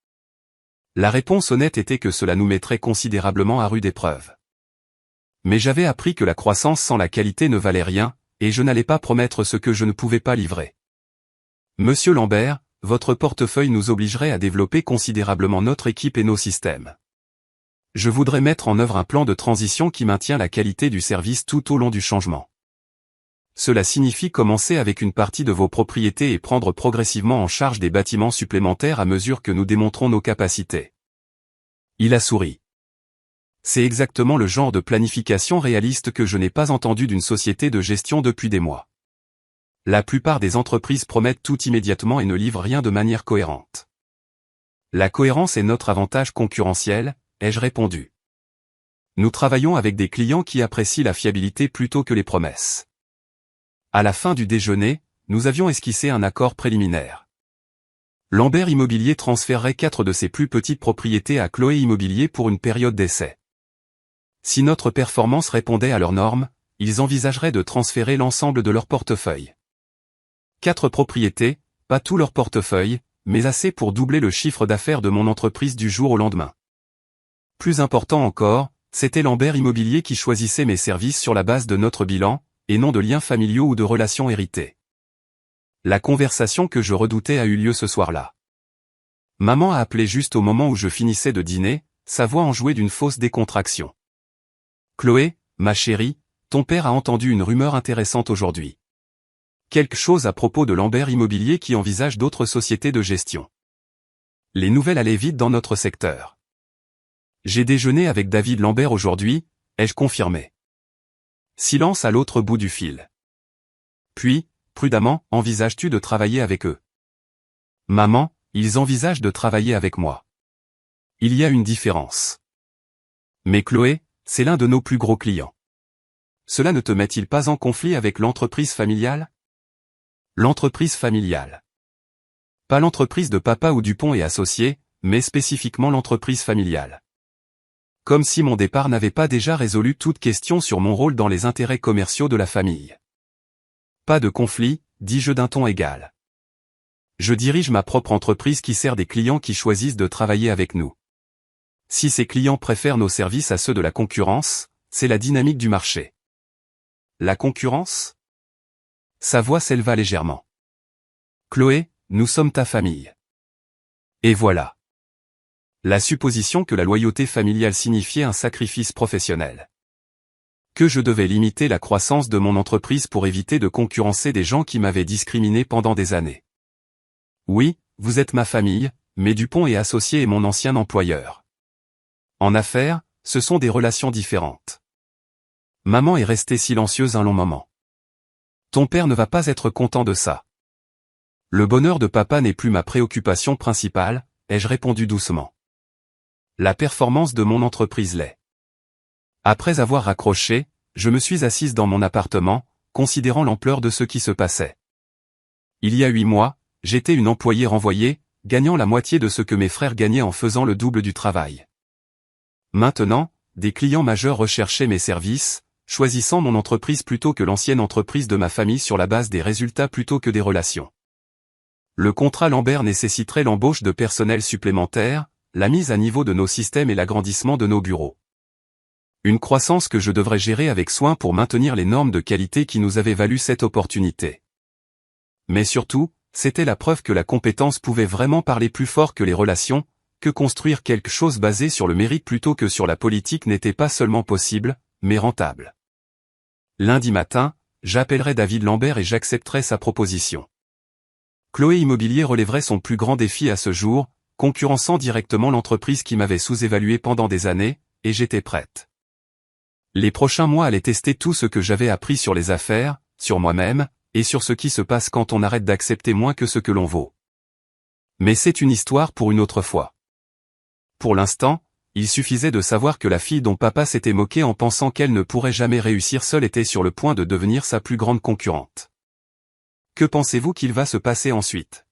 La réponse honnête était que cela nous mettrait considérablement à rude épreuve. Mais j'avais appris que la croissance sans la qualité ne valait rien, et je n'allais pas promettre ce que je ne pouvais pas livrer. Monsieur Lambert, votre portefeuille nous obligerait à développer considérablement notre équipe et nos systèmes. Je voudrais mettre en œuvre un plan de transition qui maintient la qualité du service tout au long du changement. Cela signifie commencer avec une partie de vos propriétés et prendre progressivement en charge des bâtiments supplémentaires à mesure que nous démontrons nos capacités. Il a souri. C'est exactement le genre de planification réaliste que je n'ai pas entendu d'une société de gestion depuis des mois. La plupart des entreprises promettent tout immédiatement et ne livrent rien de manière cohérente. La cohérence est notre avantage concurrentiel, ai-je répondu. Nous travaillons avec des clients qui apprécient la fiabilité plutôt que les promesses. À la fin du déjeuner, nous avions esquissé un accord préliminaire. Lambert Immobilier transférerait 4 de ses plus petites propriétés à Chloé Immobilier pour une période d'essai. Si notre performance répondait à leurs normes, ils envisageraient de transférer l'ensemble de leur portefeuille. 4 propriétés, pas tout leur portefeuille, mais assez pour doubler le chiffre d'affaires de mon entreprise du jour au lendemain. Plus important encore, c'était Lambert Immobilier qui choisissait mes services sur la base de notre bilan, et non de liens familiaux ou de relations héritées. La conversation que je redoutais a eu lieu ce soir-là. Maman a appelé juste au moment où je finissais de dîner, sa voix enjouée d'une fausse décontraction. Chloé, ma chérie, ton père a entendu une rumeur intéressante aujourd'hui. Quelque chose à propos de Lambert Immobilier qui envisage d'autres sociétés de gestion. Les nouvelles allaient vite dans notre secteur. J'ai déjeuné avec David Lambert aujourd'hui, ai-je confirmé. Silence à l'autre bout du fil. Puis, prudemment, envisages-tu de travailler avec eux? Maman, ils envisagent de travailler avec moi. Il y a une différence. Mais Chloé, c'est l'un de nos plus gros clients. Cela ne te met-il pas en conflit avec l'entreprise familiale? L'entreprise familiale. Pas l'entreprise de papa ou Dupont et Associés, mais spécifiquement l'entreprise familiale. Comme si mon départ n'avait pas déjà résolu toute question sur mon rôle dans les intérêts commerciaux de la famille. Pas de conflit, dis-je d'un ton égal. Je dirige ma propre entreprise qui sert des clients qui choisissent de travailler avec nous. Si ces clients préfèrent nos services à ceux de la concurrence, c'est la dynamique du marché. La concurrence? Sa voix s'éleva légèrement. Chloé, nous sommes ta famille. Et voilà. La supposition que la loyauté familiale signifiait un sacrifice professionnel. Que je devais limiter la croissance de mon entreprise pour éviter de concurrencer des gens qui m'avaient discriminé pendant des années. Oui, vous êtes ma famille, mais Dupont et Associés est mon ancien employeur. En affaires, ce sont des relations différentes. Maman est restée silencieuse un long moment. Ton père ne va pas être content de ça. Le bonheur de papa n'est plus ma préoccupation principale, ai-je répondu doucement. La performance de mon entreprise l'est. Après avoir raccroché, je me suis assise dans mon appartement, considérant l'ampleur de ce qui se passait. Il y a 8 mois, j'étais une employée renvoyée, gagnant la moitié de ce que mes frères gagnaient en faisant le double du travail. Maintenant, des clients majeurs recherchaient mes services, choisissant mon entreprise plutôt que l'ancienne entreprise de ma famille sur la base des résultats plutôt que des relations. Le contrat Lambert nécessiterait l'embauche de personnel supplémentaire, la mise à niveau de nos systèmes et l'agrandissement de nos bureaux. Une croissance que je devrais gérer avec soin pour maintenir les normes de qualité qui nous avaient valu cette opportunité. Mais surtout, c'était la preuve que la compétence pouvait vraiment parler plus fort que les relations, que construire quelque chose basé sur le mérite plutôt que sur la politique n'était pas seulement possible, mais rentable. Lundi matin, j'appellerai David Lambert et j'accepterai sa proposition. Chloé Immobilier relèverait son plus grand défi à ce jour, concurrençant directement l'entreprise qui m'avait sous-évalué pendant des années, et j'étais prête. Les prochains mois allaient tester tout ce que j'avais appris sur les affaires, sur moi-même, et sur ce qui se passe quand on arrête d'accepter moins que ce que l'on vaut. Mais c'est une histoire pour une autre fois. Pour l'instant, il suffisait de savoir que la fille dont papa s'était moqué en pensant qu'elle ne pourrait jamais réussir seule était sur le point de devenir sa plus grande concurrente. Que pensez-vous qu'il va se passer ensuite?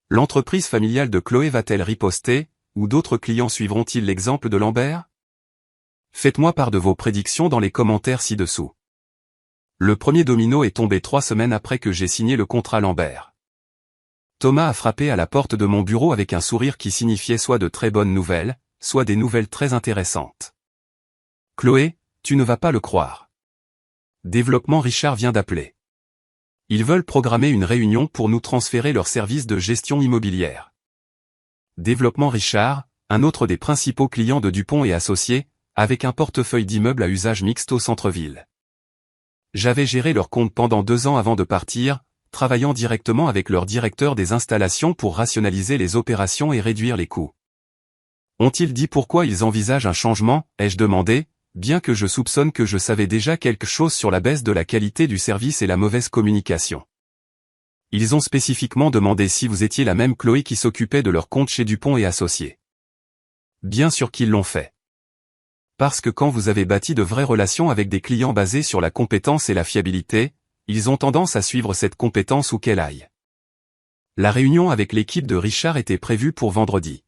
L'entreprise familiale de Chloé va-t-elle riposter, ou d'autres clients suivront-ils l'exemple de Lambert? Faites-moi part de vos prédictions dans les commentaires ci-dessous. Le premier domino est tombé 3 semaines après que j'ai signé le contrat Lambert. Thomas a frappé à la porte de mon bureau avec un sourire qui signifiait soit de très bonnes nouvelles, soit des nouvelles très intéressantes. Chloé, tu ne vas pas le croire. Développement Richard vient d'appeler. Ils veulent programmer une réunion pour nous transférer leurs services de gestion immobilière. Développement Richard, un autre des principaux clients de Dupont et Associés, avec un portefeuille d'immeubles à usage mixte au centre-ville. J'avais géré leur compte pendant 2 ans avant de partir, travaillant directement avec leur directeur des installations pour rationaliser les opérations et réduire les coûts. Ont-ils dit pourquoi ils envisagent un changement, ai-je demandé, bien que je soupçonne que je savais déjà quelque chose sur la baisse de la qualité du service et la mauvaise communication. Ils ont spécifiquement demandé si vous étiez la même Chloé qui s'occupait de leur compte chez Dupont et Associés. Bien sûr qu'ils l'ont fait. Parce que quand vous avez bâti de vraies relations avec des clients basées sur la compétence et la fiabilité, ils ont tendance à suivre cette compétence où qu'elle aille. La réunion avec l'équipe de Richard était prévue pour vendredi.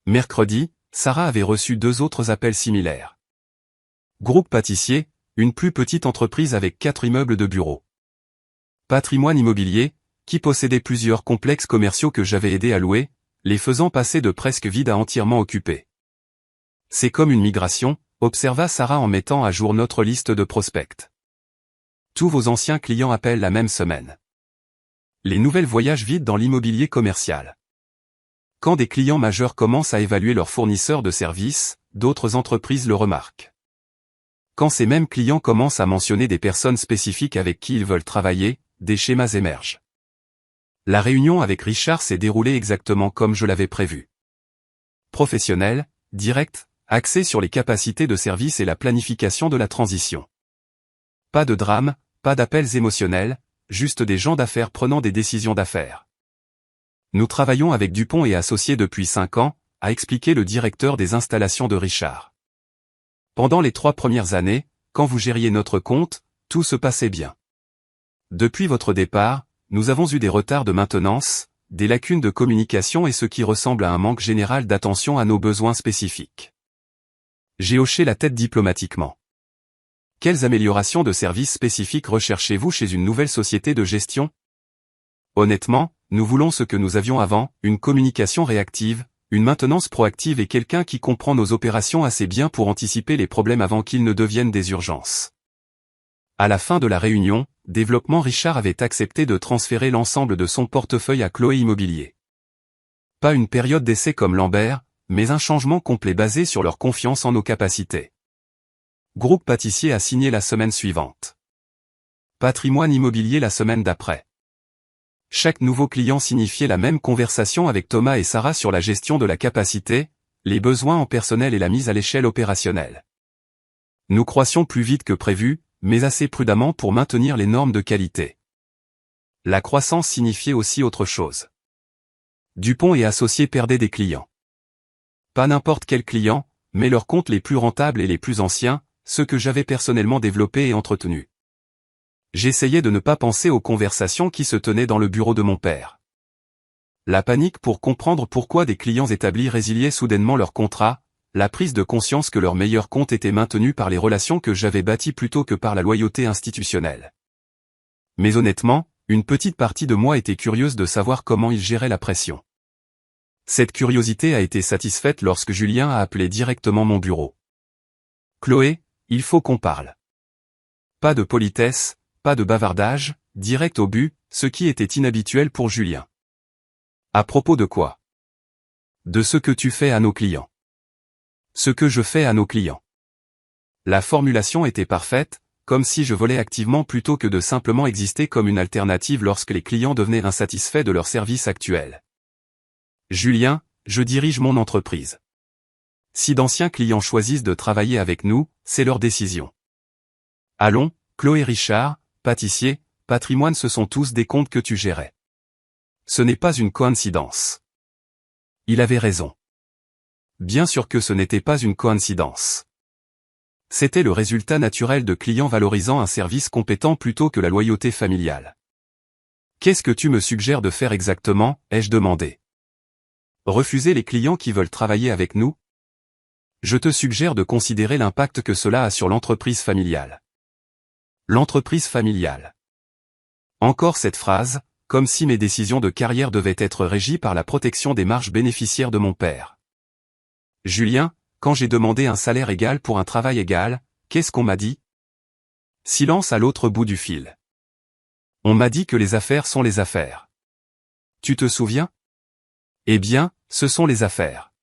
Mercredi, Sarah avait reçu 2 autres appels similaires. Groupe Pâtissier, une plus petite entreprise avec 4 immeubles de bureaux. Patrimoine Immobilier, qui possédait plusieurs complexes commerciaux que j'avais aidé à louer, les faisant passer de presque vides à entièrement occupés. C'est comme une migration, observa Sarah en mettant à jour notre liste de prospects. Tous vos anciens clients appellent la même semaine. Les nouvelles voyagent vite dans l'immobilier commercial. Quand des clients majeurs commencent à évaluer leurs fournisseurs de services, d'autres entreprises le remarquent. Quand ces mêmes clients commencent à mentionner des personnes spécifiques avec qui ils veulent travailler, des schémas émergent. La réunion avec Richard s'est déroulée exactement comme je l'avais prévu. Professionnel, direct, axé sur les capacités de service et la planification de la transition. Pas de drame, pas d'appels émotionnels, juste des gens d'affaires prenant des décisions d'affaires. Nous travaillons avec Dupont et Associés depuis 5 ans, a expliqué le directeur des installations de Richard. Pendant les 3 premières années, quand vous gériez notre compte, tout se passait bien. Depuis votre départ, nous avons eu des retards de maintenance, des lacunes de communication et ce qui ressemble à un manque général d'attention à nos besoins spécifiques. J'ai hoché la tête diplomatiquement. Quelles améliorations de services spécifiques recherchez-vous chez une nouvelle société de gestion? Honnêtement, nous voulons ce que nous avions avant, une communication réactive, une maintenance proactive et quelqu'un qui comprend nos opérations assez bien pour anticiper les problèmes avant qu'ils ne deviennent des urgences. À la fin de la réunion, Développement Richard avait accepté de transférer l'ensemble de son portefeuille à Chloé Immobilier. Pas une période d'essai comme Lambert, mais un changement complet basé sur leur confiance en nos capacités. Groupe Pâtissier a signé la semaine suivante. Patrimoine Immobilier la semaine d'après. Chaque nouveau client signifiait la même conversation avec Thomas et Sarah sur la gestion de la capacité, les besoins en personnel et la mise à l'échelle opérationnelle. Nous croissions plus vite que prévu, mais assez prudemment pour maintenir les normes de qualité. La croissance signifiait aussi autre chose. Dupont et Associés perdaient des clients. Pas n'importe quel client, mais leurs comptes les plus rentables et les plus anciens, ceux que j'avais personnellement développés et entretenus. J'essayais de ne pas penser aux conversations qui se tenaient dans le bureau de mon père. La panique pour comprendre pourquoi des clients établis résiliaient soudainement leur contrat, la prise de conscience que leur meilleur compte était maintenu par les relations que j'avais bâties plutôt que par la loyauté institutionnelle. Mais honnêtement, une petite partie de moi était curieuse de savoir comment ils géraient la pression. Cette curiosité a été satisfaite lorsque Julien a appelé directement mon bureau. « Chloé, il faut qu'on parle. » Pas de politesse, pas de bavardage, direct au but, ce qui était inhabituel pour Julien. « À propos de quoi ? » ? « De ce que tu fais à nos clients. » »« Ce que je fais à nos clients. » La formulation était parfaite, comme si je volais activement plutôt que de simplement exister comme une alternative lorsque les clients devenaient insatisfaits de leur service actuel. « Julien, je dirige mon entreprise. Si d'anciens clients choisissent de travailler avec nous, c'est leur décision. Allons, Chloé Richard, pâtissier, patrimoine, ce sont tous des comptes que tu gérais. Ce n'est pas une coïncidence. » Il avait raison. Bien sûr que ce n'était pas une coïncidence. C'était le résultat naturel de clients valorisant un service compétent plutôt que la loyauté familiale. « Qu'est-ce que tu me suggères de faire exactement ?» ai-je demandé. « Refuser les clients qui veulent travailler avec nous ? Je te suggère de considérer l'impact que cela a sur l'entreprise familiale. » L'entreprise familiale. Encore cette phrase, comme si mes décisions de carrière devaient être régies par la protection des marges bénéficiaires de mon père. Julien, quand j'ai demandé un salaire égal pour un travail égal, qu'est-ce qu'on m'a dit ? Silence à l'autre bout du fil. On m'a dit que les affaires sont les affaires. Tu te souviens ? Eh bien, ce sont les affaires.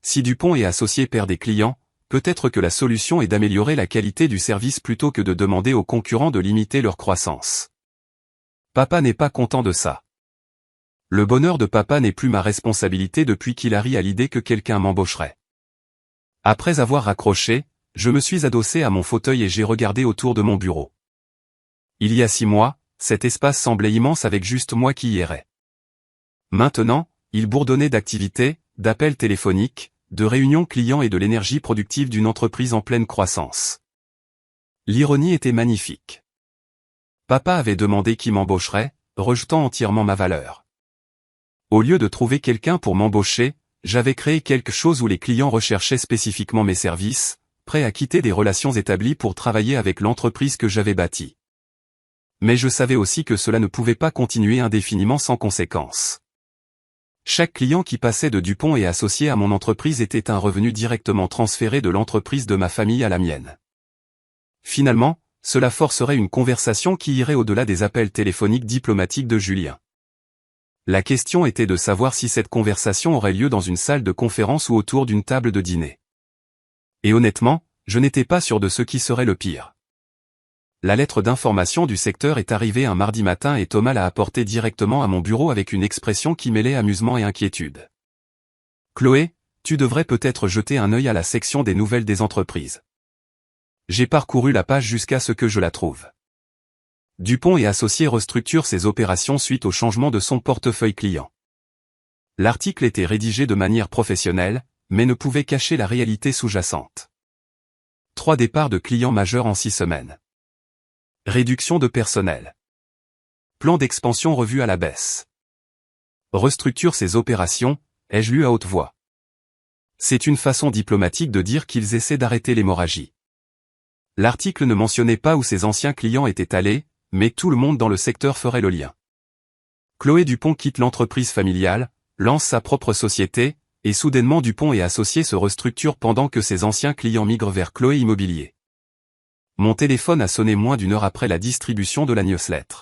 Si Dupont et Associés perdent des clients, peut-être que la solution est d'améliorer la qualité du service plutôt que de demander aux concurrents de limiter leur croissance. Papa n'est pas content de ça. Le bonheur de papa n'est plus ma responsabilité depuis qu'il a ri à l'idée que quelqu'un m'embaucherait. Après avoir raccroché, je me suis adossé à mon fauteuil et j'ai regardé autour de mon bureau. Il y a 6 mois, cet espace semblait immense avec juste moi qui y errais. Maintenant, il bourdonnait d'activités, d'appels téléphoniques, de réunions clients et de l'énergie productive d'une entreprise en pleine croissance. L'ironie était magnifique. Papa avait demandé qui m'embaucherait, rejetant entièrement ma valeur. Au lieu de trouver quelqu'un pour m'embaucher, j'avais créé quelque chose où les clients recherchaient spécifiquement mes services, prêts à quitter des relations établies pour travailler avec l'entreprise que j'avais bâtie. Mais je savais aussi que cela ne pouvait pas continuer indéfiniment sans conséquence. Chaque client qui passait de Dupont et Associés à mon entreprise était un revenu directement transféré de l'entreprise de ma famille à la mienne. Finalement, cela forcerait une conversation qui irait au-delà des appels téléphoniques diplomatiques de Julien. La question était de savoir si cette conversation aurait lieu dans une salle de conférence ou autour d'une table de dîner. Et honnêtement, je n'étais pas sûr de ce qui serait le pire. La lettre d'information du secteur est arrivée un mardi matin et Thomas l'a apportée directement à mon bureau avec une expression qui mêlait amusement et inquiétude. « Chloé, tu devrais peut-être jeter un œil à la section des nouvelles des entreprises. » J'ai parcouru la page jusqu'à ce que je la trouve. Dupont et Associés restructure ses opérations suite au changement de son portefeuille client. L'article était rédigé de manière professionnelle, mais ne pouvait cacher la réalité sous-jacente. 3 départs de clients majeurs en 6 semaines. Réduction de personnel. Plan d'expansion revu à la baisse. Restructure ses opérations, ai-je lu à haute voix. C'est une façon diplomatique de dire qu'ils essaient d'arrêter l'hémorragie. L'article ne mentionnait pas où ses anciens clients étaient allés, mais tout le monde dans le secteur ferait le lien. Chloé Dupont quitte l'entreprise familiale, lance sa propre société, et soudainement Dupont et Associés se restructurent pendant que ses anciens clients migrent vers Chloé Immobilier. Mon téléphone a sonné moins d'une heure après la distribution de la newsletter.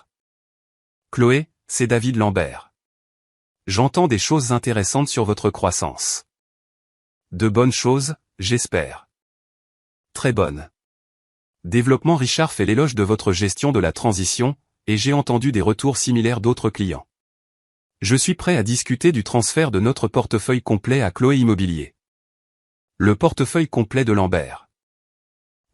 Chloé, c'est David Lambert. J'entends des choses intéressantes sur votre croissance. De bonnes choses, j'espère. Très bonnes. Développement Richard fait l'éloge de votre gestion de la transition, et j'ai entendu des retours similaires d'autres clients. Je suis prêt à discuter du transfert de notre portefeuille complet à Chloé Immobilier. Le portefeuille complet de Lambert.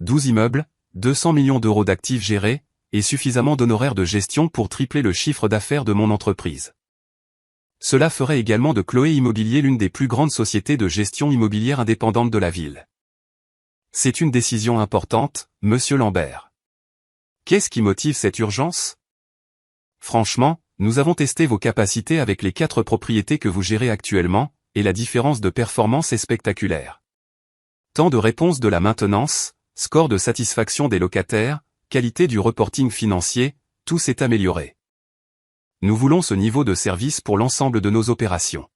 12 immeubles, 200 millions d'euros d'actifs gérés, et suffisamment d'honoraires de gestion pour tripler le chiffre d'affaires de mon entreprise. Cela ferait également de Chloé Immobilier l'une des plus grandes sociétés de gestion immobilière indépendante de la ville. C'est une décision importante, monsieur Lambert. Qu'est-ce qui motive cette urgence? Franchement, nous avons testé vos capacités avec les 4 propriétés que vous gérez actuellement, et la différence de performance est spectaculaire. Temps de réponse de la maintenance, score de satisfaction des locataires, qualité du reporting financier, tout s'est amélioré. Nous voulons ce niveau de service pour l'ensemble de nos opérations.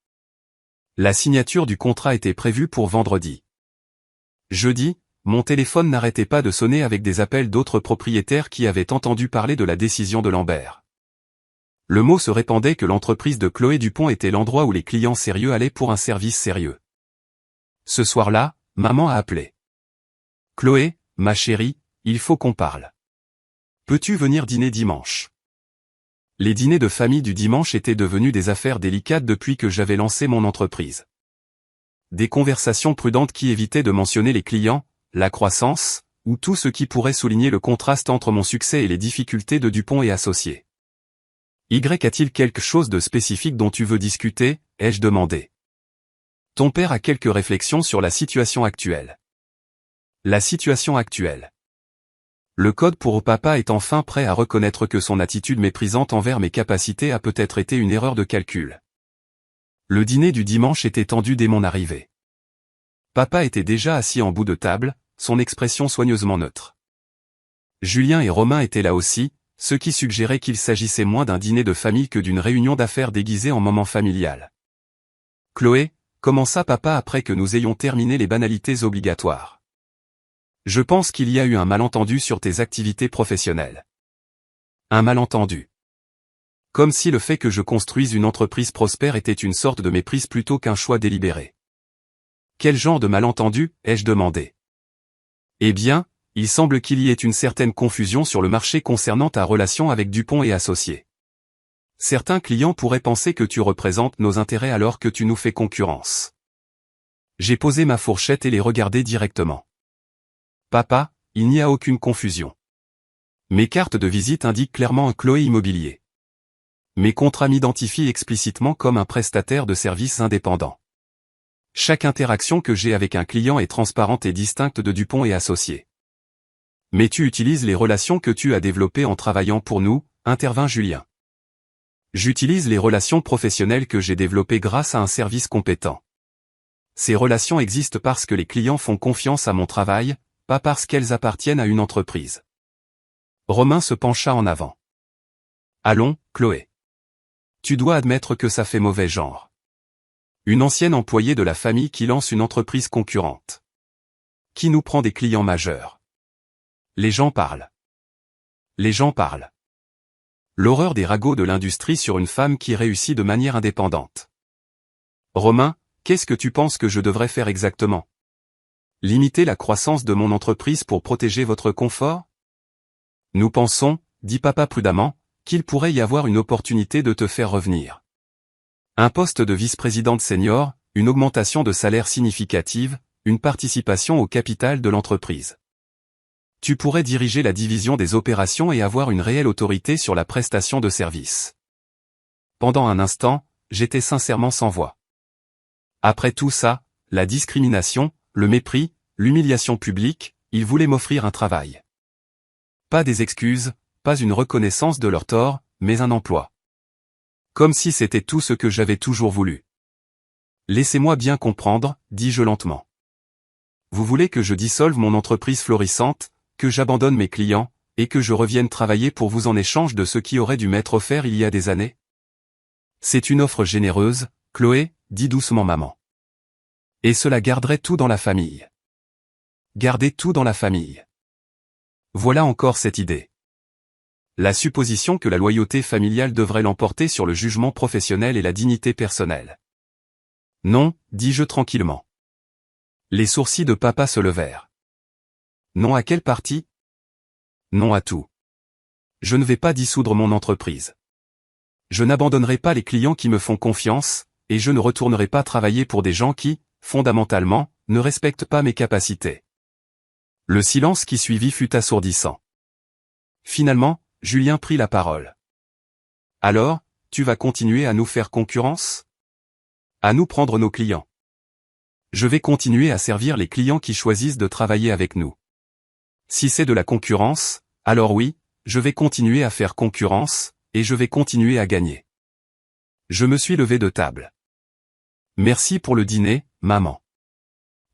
La signature du contrat était prévue pour vendredi. Jeudi, mon téléphone n'arrêtait pas de sonner avec des appels d'autres propriétaires qui avaient entendu parler de la décision de Lambert. Le mot se répandait que l'entreprise de Chloé Dupont était l'endroit où les clients sérieux allaient pour un service sérieux. Ce soir-là, maman a appelé. Chloé, ma chérie, il faut qu'on parle. Peux-tu venir dîner dimanche? Les dîners de famille du dimanche étaient devenus des affaires délicates depuis que j'avais lancé mon entreprise. Des conversations prudentes qui évitaient de mentionner les clients, la croissance, ou tout ce qui pourrait souligner le contraste entre mon succès et les difficultés de Dupont et associés. Y a-t-il quelque chose de spécifique dont tu veux discuter, ai-je demandé. Ton père a quelques réflexions sur la situation actuelle. La situation actuelle. Le code pour papa est enfin prêt à reconnaître que son attitude méprisante envers mes capacités a peut-être été une erreur de calcul. Le dîner du dimanche était tendu dès mon arrivée. Papa était déjà assis en bout de table, son expression soigneusement neutre. Julien et Romain étaient là aussi, ce qui suggérait qu'il s'agissait moins d'un dîner de famille que d'une réunion d'affaires déguisée en moment familial. Chloé, commença papa après que nous ayons terminé les banalités obligatoires. Je pense qu'il y a eu un malentendu sur tes activités professionnelles. Un malentendu. Comme si le fait que je construise une entreprise prospère était une sorte de méprise plutôt qu'un choix délibéré. Quel genre de malentendu, ai-je demandé. Eh bien, il semble qu'il y ait une certaine confusion sur le marché concernant ta relation avec Dupont et associés. Certains clients pourraient penser que tu représentes nos intérêts alors que tu nous fais concurrence. J'ai posé ma fourchette et les regardé directement. Papa, il n'y a aucune confusion. Mes cartes de visite indiquent clairement un Chloé Immobilier. Mes contrats m'identifient explicitement comme un prestataire de services indépendant. Chaque interaction que j'ai avec un client est transparente et distincte de Dupont et associés. Mais tu utilises les relations que tu as développées en travaillant pour nous, intervint Julien. J'utilise les relations professionnelles que j'ai développées grâce à un service compétent. Ces relations existent parce que les clients font confiance à mon travail, pas parce qu'elles appartiennent à une entreprise. Romain se pencha en avant. Allons, Chloé. Tu dois admettre que ça fait mauvais genre. Une ancienne employée de la famille qui lance une entreprise concurrente. Qui nous prend des clients majeurs. Les gens parlent. Les gens parlent. L'horreur des ragots de l'industrie sur une femme qui réussit de manière indépendante. Romain, qu'est-ce que tu penses que je devrais faire exactement? Limiter la croissance de mon entreprise pour protéger votre confort? Nous pensons, dit papa prudemment, qu'il pourrait y avoir une opportunité de te faire revenir. Un poste de vice-présidente senior, une augmentation de salaire significative, une participation au capital de l'entreprise. Tu pourrais diriger la division des opérations et avoir une réelle autorité sur la prestation de services. Pendant un instant, j'étais sincèrement sans voix. Après tout ça, la discrimination, le mépris, l'humiliation publique, ils voulaient m'offrir un travail. Pas des excuses, pas une reconnaissance de leur tort, mais un emploi. Comme si c'était tout ce que j'avais toujours voulu. Laissez-moi bien comprendre, dis-je lentement. Vous voulez que je dissolve mon entreprise florissante, que j'abandonne mes clients, et que je revienne travailler pour vous en échange de ce qui aurait dû m'être offert il y a des années? C'est une offre généreuse, Chloé, dit doucement maman. Et cela garderait tout dans la famille. Garder tout dans la famille. Voilà encore cette idée. La supposition que la loyauté familiale devrait l'emporter sur le jugement professionnel et la dignité personnelle. Non, dis-je tranquillement. Les sourcils de papa se levèrent. Non à quelle partie? Non à tout. Je ne vais pas dissoudre mon entreprise. Je n'abandonnerai pas les clients qui me font confiance, et je ne retournerai pas travailler pour des gens qui, fondamentalement, ne respectent pas mes capacités. Le silence qui suivit fut assourdissant. Finalement, Julien prit la parole. Alors, tu vas continuer à nous faire concurrence? À nous prendre nos clients. Je vais continuer à servir les clients qui choisissent de travailler avec nous. Si c'est de la concurrence, alors oui, je vais continuer à faire concurrence, et je vais continuer à gagner. Je me suis levé de table. Merci pour le dîner, maman.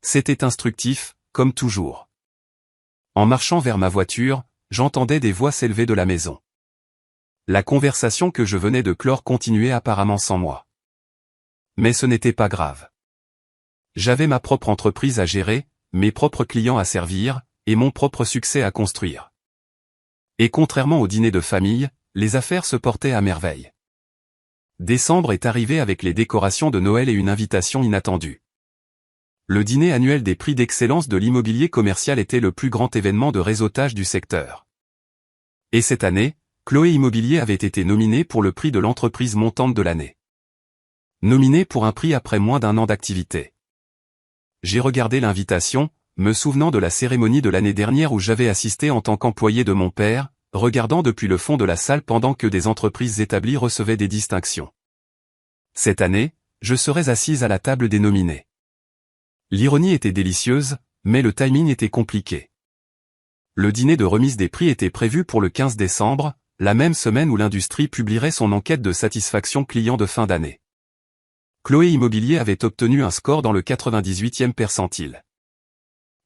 C'était instructif, comme toujours. En marchant vers ma voiture, j'entendais des voix s'élever de la maison. La conversation que je venais de clore continuait apparemment sans moi. Mais ce n'était pas grave. J'avais ma propre entreprise à gérer, mes propres clients à servir, et mon propre succès à construire. Et contrairement au dîner de famille, les affaires se portaient à merveille. Décembre est arrivé avec les décorations de Noël et une invitation inattendue. Le dîner annuel des prix d'excellence de l'immobilier commercial était le plus grand événement de réseautage du secteur. Et cette année, Chloé Immobilier avait été nominée pour le prix de l'entreprise montante de l'année. Nominée pour un prix après moins d'un an d'activité. J'ai regardé l'invitation, me souvenant de la cérémonie de l'année dernière où j'avais assisté en tant qu'employé de mon père, regardant depuis le fond de la salle pendant que des entreprises établies recevaient des distinctions. Cette année, je serais assise à la table des nominés. L'ironie était délicieuse, mais le timing était compliqué. Le dîner de remise des prix était prévu pour le 15 décembre, la même semaine où l'industrie publierait son enquête de satisfaction client de fin d'année. Chloé Immobilier avait obtenu un score dans le 98e percentile.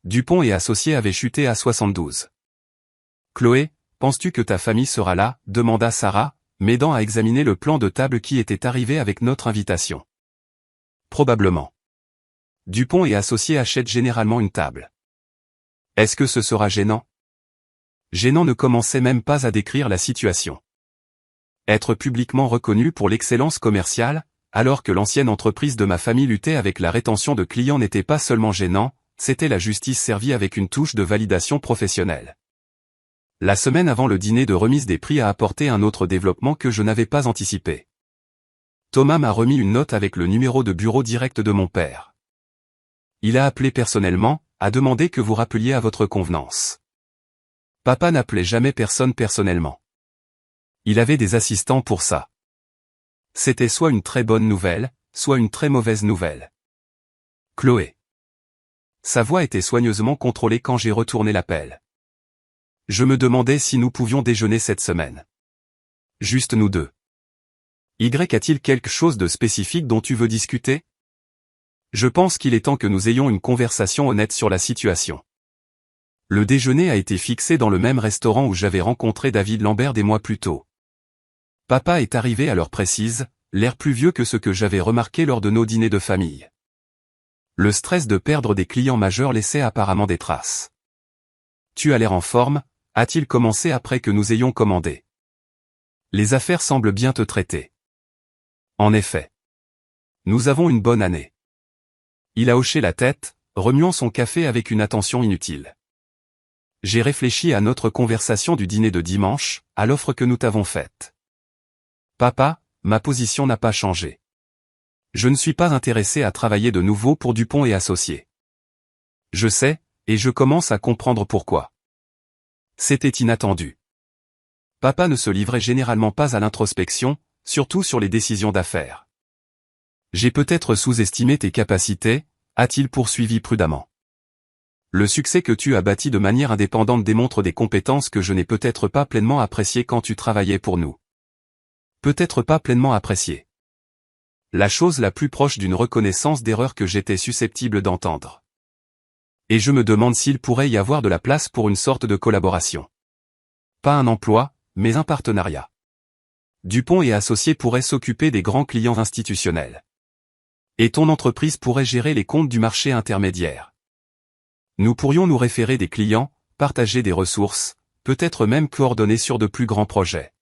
Dupont et Associés avaient chuté à 72. Chloé, penses-tu que ta famille sera là? Demanda Sarah, m'aidant à examiner le plan de table qui était arrivé avec notre invitation. Probablement. Dupont et Associés achètent généralement une table. Est-ce que ce sera gênant? Gênant ne commençait même pas à décrire la situation. Être publiquement reconnu pour l'excellence commerciale, alors que l'ancienne entreprise de ma famille luttait avec la rétention de clients n'était pas seulement gênant, c'était la justice servie avec une touche de validation professionnelle. La semaine avant le dîner de remise des prix a apporté un autre développement que je n'avais pas anticipé. Thomas m'a remis une note avec le numéro de bureau direct de mon père. Il a appelé personnellement, a demandé que vous rappeliez à votre convenance. Papa n'appelait jamais personne personnellement. Il avait des assistants pour ça. C'était soit une très bonne nouvelle, soit une très mauvaise nouvelle. Chloé. Sa voix était soigneusement contrôlée quand j'ai retourné l'appel. Je me demandais si nous pouvions déjeuner cette semaine. Juste nous deux. Y a-t-il quelque chose de spécifique dont tu veux discuter? Je pense qu'il est temps que nous ayons une conversation honnête sur la situation. Le déjeuner a été fixé dans le même restaurant où j'avais rencontré David Lambert des mois plus tôt. Papa est arrivé à l'heure précise, l'air plus vieux que ce que j'avais remarqué lors de nos dîners de famille. Le stress de perdre des clients majeurs laissait apparemment des traces. Tu as l'air en forme, a-t-il commencé après que nous ayons commandé. Les affaires semblent bien te traiter. En effet. Nous avons une bonne année. Il a hoché la tête, remuant son café avec une attention inutile. J'ai réfléchi à notre conversation du dîner de dimanche, à l'offre que nous t'avons faite. Papa, ma position n'a pas changé. Je ne suis pas intéressé à travailler de nouveau pour Dupont et Associés. Je sais, et je commence à comprendre pourquoi. C'était inattendu. Papa ne se livrait généralement pas à l'introspection, surtout sur les décisions d'affaires. J'ai peut-être sous-estimé tes capacités, a-t-il poursuivi prudemment. Le succès que tu as bâti de manière indépendante démontre des compétences que je n'ai peut-être pas pleinement appréciées quand tu travaillais pour nous. Peut-être pas pleinement appréciées. La chose la plus proche d'une reconnaissance d'erreur que j'étais susceptible d'entendre. Et je me demande s'il pourrait y avoir de la place pour une sorte de collaboration. Pas un emploi, mais un partenariat. Dupont et Associés pourraient s'occuper des grands clients institutionnels. Et ton entreprise pourrait gérer les comptes du marché intermédiaire. Nous pourrions nous référer des clients, partager des ressources, peut-être même coordonner sur de plus grands projets.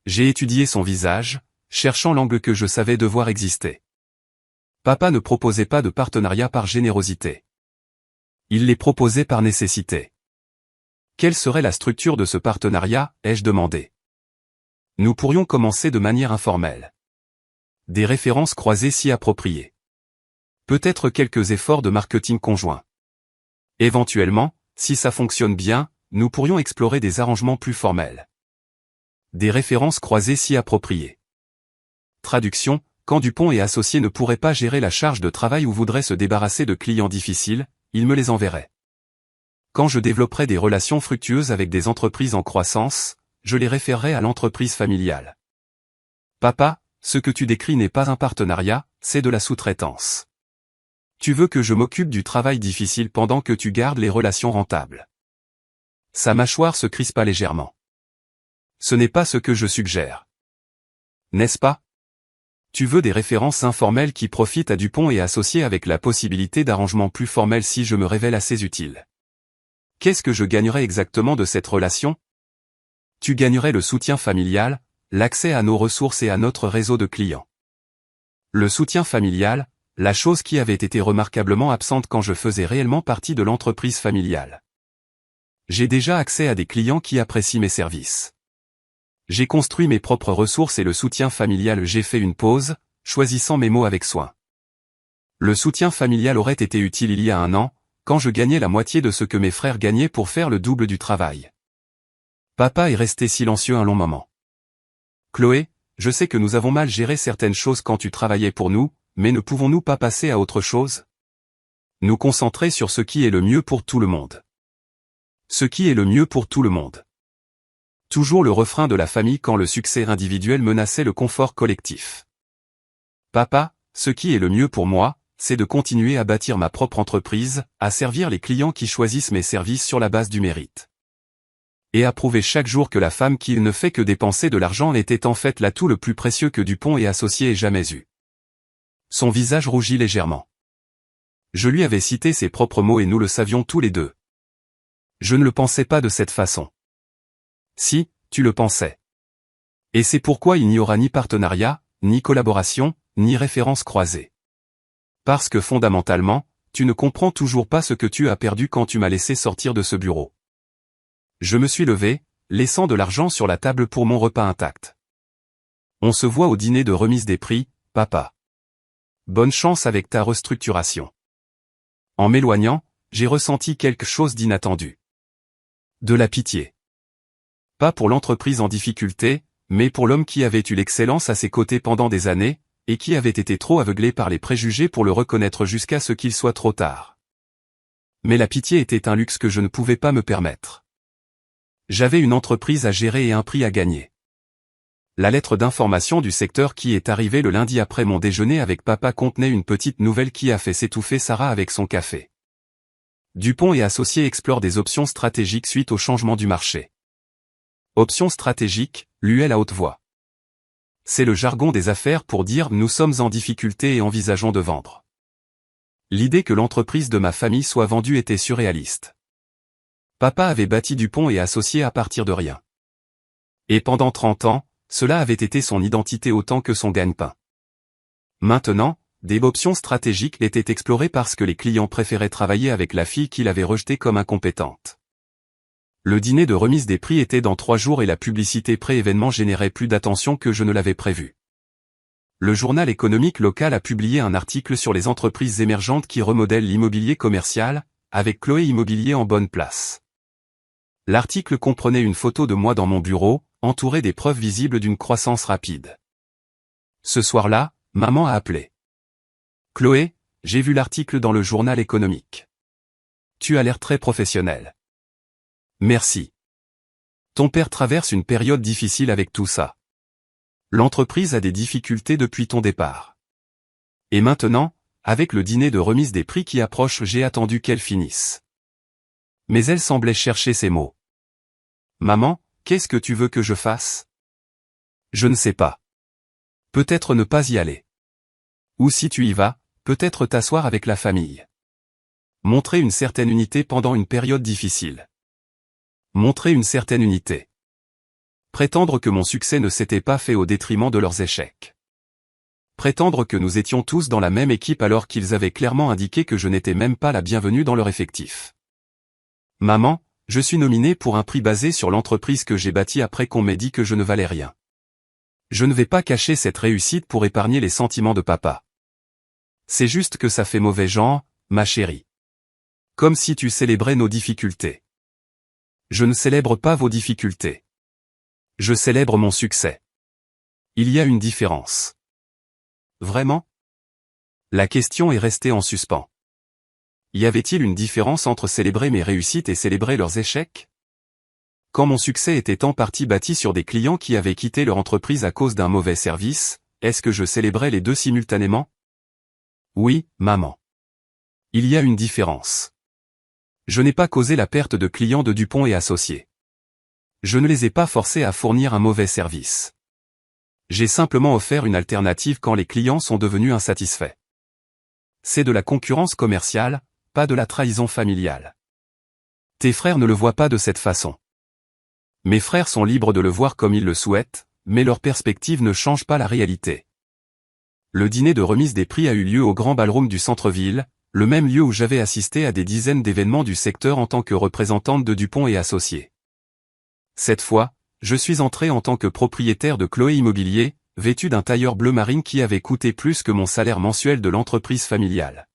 J'ai étudié son visage, cherchant l'angle que je savais devoir exister. Papa ne proposait pas de partenariat par générosité. Il les proposait par nécessité. Quelle serait la structure de ce partenariat, ai-je demandé. Nous pourrions commencer de manière informelle. Des références croisées si appropriées. Peut-être quelques efforts de marketing conjoints. Éventuellement, si ça fonctionne bien, nous pourrions explorer des arrangements plus formels. Des références croisées si appropriées. Traduction, quand Dupont et Associés ne pourraient pas gérer la charge de travail ou voudraient se débarrasser de clients difficiles, ils me les enverraient. Quand je développerais des relations fructueuses avec des entreprises en croissance, je les référerais à l'entreprise familiale. Papa, ce que tu décris n'est pas un partenariat, c'est de la sous-traitance. Tu veux que je m'occupe du travail difficile pendant que tu gardes les relations rentables. Sa mâchoire se crispa légèrement. Ce n'est pas ce que je suggère. N'est-ce pas? Tu veux des références informelles qui profitent à Dupont et Associés avec la possibilité d'arrangements plus formels si je me révèle assez utile. Qu'est-ce que je gagnerais exactement de cette relation? Tu gagnerais le soutien familial, l'accès à nos ressources et à notre réseau de clients. Le soutien familial, la chose qui avait été remarquablement absente quand je faisais réellement partie de l'entreprise familiale. J'ai déjà accès à des clients qui apprécient mes services. J'ai construit mes propres ressources et le soutien familial. J'ai fait une pause, choisissant mes mots avec soin. Le soutien familial aurait été utile il y a 1 an, quand je gagnais la moitié de ce que mes frères gagnaient pour faire le double du travail. Papa est resté silencieux un long moment. Chloé, je sais que nous avons mal géré certaines choses quand tu travaillais pour nous, mais ne pouvons-nous pas passer à autre chose? Nous concentrer sur ce qui est le mieux pour tout le monde. Ce qui est le mieux pour tout le monde. Toujours le refrain de la famille quand le succès individuel menaçait le confort collectif. Papa, ce qui est le mieux pour moi, c'est de continuer à bâtir ma propre entreprise, à servir les clients qui choisissent mes services sur la base du mérite. Et à prouver chaque jour que la femme qui ne fait que dépenser de l'argent était en fait l'atout le plus précieux que Dupont et Associés aient jamais eu. Son visage rougit légèrement. Je lui avais cité ses propres mots et nous le savions tous les deux. Je ne le pensais pas de cette façon. Si, tu le pensais. Et c'est pourquoi il n'y aura ni partenariat, ni collaboration, ni référence croisée. Parce que fondamentalement, tu ne comprends toujours pas ce que tu as perdu quand tu m'as laissé sortir de ce bureau. Je me suis levé, laissant de l'argent sur la table pour mon repas intact. On se voit au dîner de remise des prix, papa. Bonne chance avec ta restructuration. En m'éloignant, j'ai ressenti quelque chose d'inattendu. De la pitié. Pas pour l'entreprise en difficulté, mais pour l'homme qui avait eu l'excellence à ses côtés pendant des années, et qui avait été trop aveuglé par les préjugés pour le reconnaître jusqu'à ce qu'il soit trop tard. Mais la pitié était un luxe que je ne pouvais pas me permettre. J'avais une entreprise à gérer et un prix à gagner. La lettre d'information du secteur qui est arrivée le lundi après mon déjeuner avec papa contenait une petite nouvelle qui a fait s'étouffer Sarah avec son café. Dupont et Associés explorent des options stratégiques suite au changement du marché. Options stratégiques, l'UL à haute voix. C'est le jargon des affaires pour dire « nous sommes en difficulté et envisageons de vendre ». L'idée que l'entreprise de ma famille soit vendue était surréaliste. Papa avait bâti Dupont et Associés à partir de rien. Et pendant 30 ans, cela avait été son identité autant que son gagne-pain. Maintenant, des options stratégiques étaient explorées parce que les clients préféraient travailler avec la fille qu'il avait rejetée comme incompétente. Le dîner de remise des prix était dans 3 jours et la publicité pré-événement générait plus d'attention que je ne l'avais prévu. Le journal économique local a publié un article sur les entreprises émergentes qui remodèlent l'immobilier commercial, avec Chloé Immobilier en bonne place. L'article comprenait une photo de moi dans mon bureau, entouré des preuves visibles d'une croissance rapide. Ce soir-là, maman a appelé. Chloé, j'ai vu l'article dans le journal économique. Tu as l'air très professionnel. Merci. Ton père traverse une période difficile avec tout ça. L'entreprise a des difficultés depuis ton départ. Et maintenant, avec le dîner de remise des prix qui approche, j'ai attendu qu'elle finisse. Mais elle semblait chercher ses mots. Maman, qu'est-ce que tu veux que je fasse? Je ne sais pas. Peut-être ne pas y aller. Ou si tu y vas, peut-être t'asseoir avec la famille. Montrer une certaine unité pendant une période difficile. Montrer une certaine unité. Prétendre que mon succès ne s'était pas fait au détriment de leurs échecs. Prétendre que nous étions tous dans la même équipe alors qu'ils avaient clairement indiqué que je n'étais même pas la bienvenue dans leur effectif. Maman, je suis nominé pour un prix basé sur l'entreprise que j'ai bâtie après qu'on m'ait dit que je ne valais rien. Je ne vais pas cacher cette réussite pour épargner les sentiments de papa. C'est juste que ça fait mauvais genre, ma chérie. Comme si tu célébrais nos difficultés. Je ne célèbre pas vos difficultés. Je célèbre mon succès. Il y a une différence. Vraiment? La question est restée en suspens. Y avait-il une différence entre célébrer mes réussites et célébrer leurs échecs? Quand mon succès était en partie bâti sur des clients qui avaient quitté leur entreprise à cause d'un mauvais service, est-ce que je célébrais les deux simultanément? Oui, maman. Il y a une différence. Je n'ai pas causé la perte de clients de Dupont et Associés. Je ne les ai pas forcés à fournir un mauvais service. J'ai simplement offert une alternative quand les clients sont devenus insatisfaits. C'est de la concurrence commerciale, pas de la trahison familiale. Tes frères ne le voient pas de cette façon. Mes frères sont libres de le voir comme ils le souhaitent, mais leur perspective ne change pas la réalité. Le dîner de remise des prix a eu lieu au grand ballroom du centre-ville, le même lieu où j'avais assisté à des dizaines d'événements du secteur en tant que représentante de Dupont et Associés. Cette fois, je suis entré en tant que propriétaire de Chloé Immobilier, vêtu d'un tailleur bleu marine qui avait coûté plus que mon salaire mensuel de l'entreprise familiale.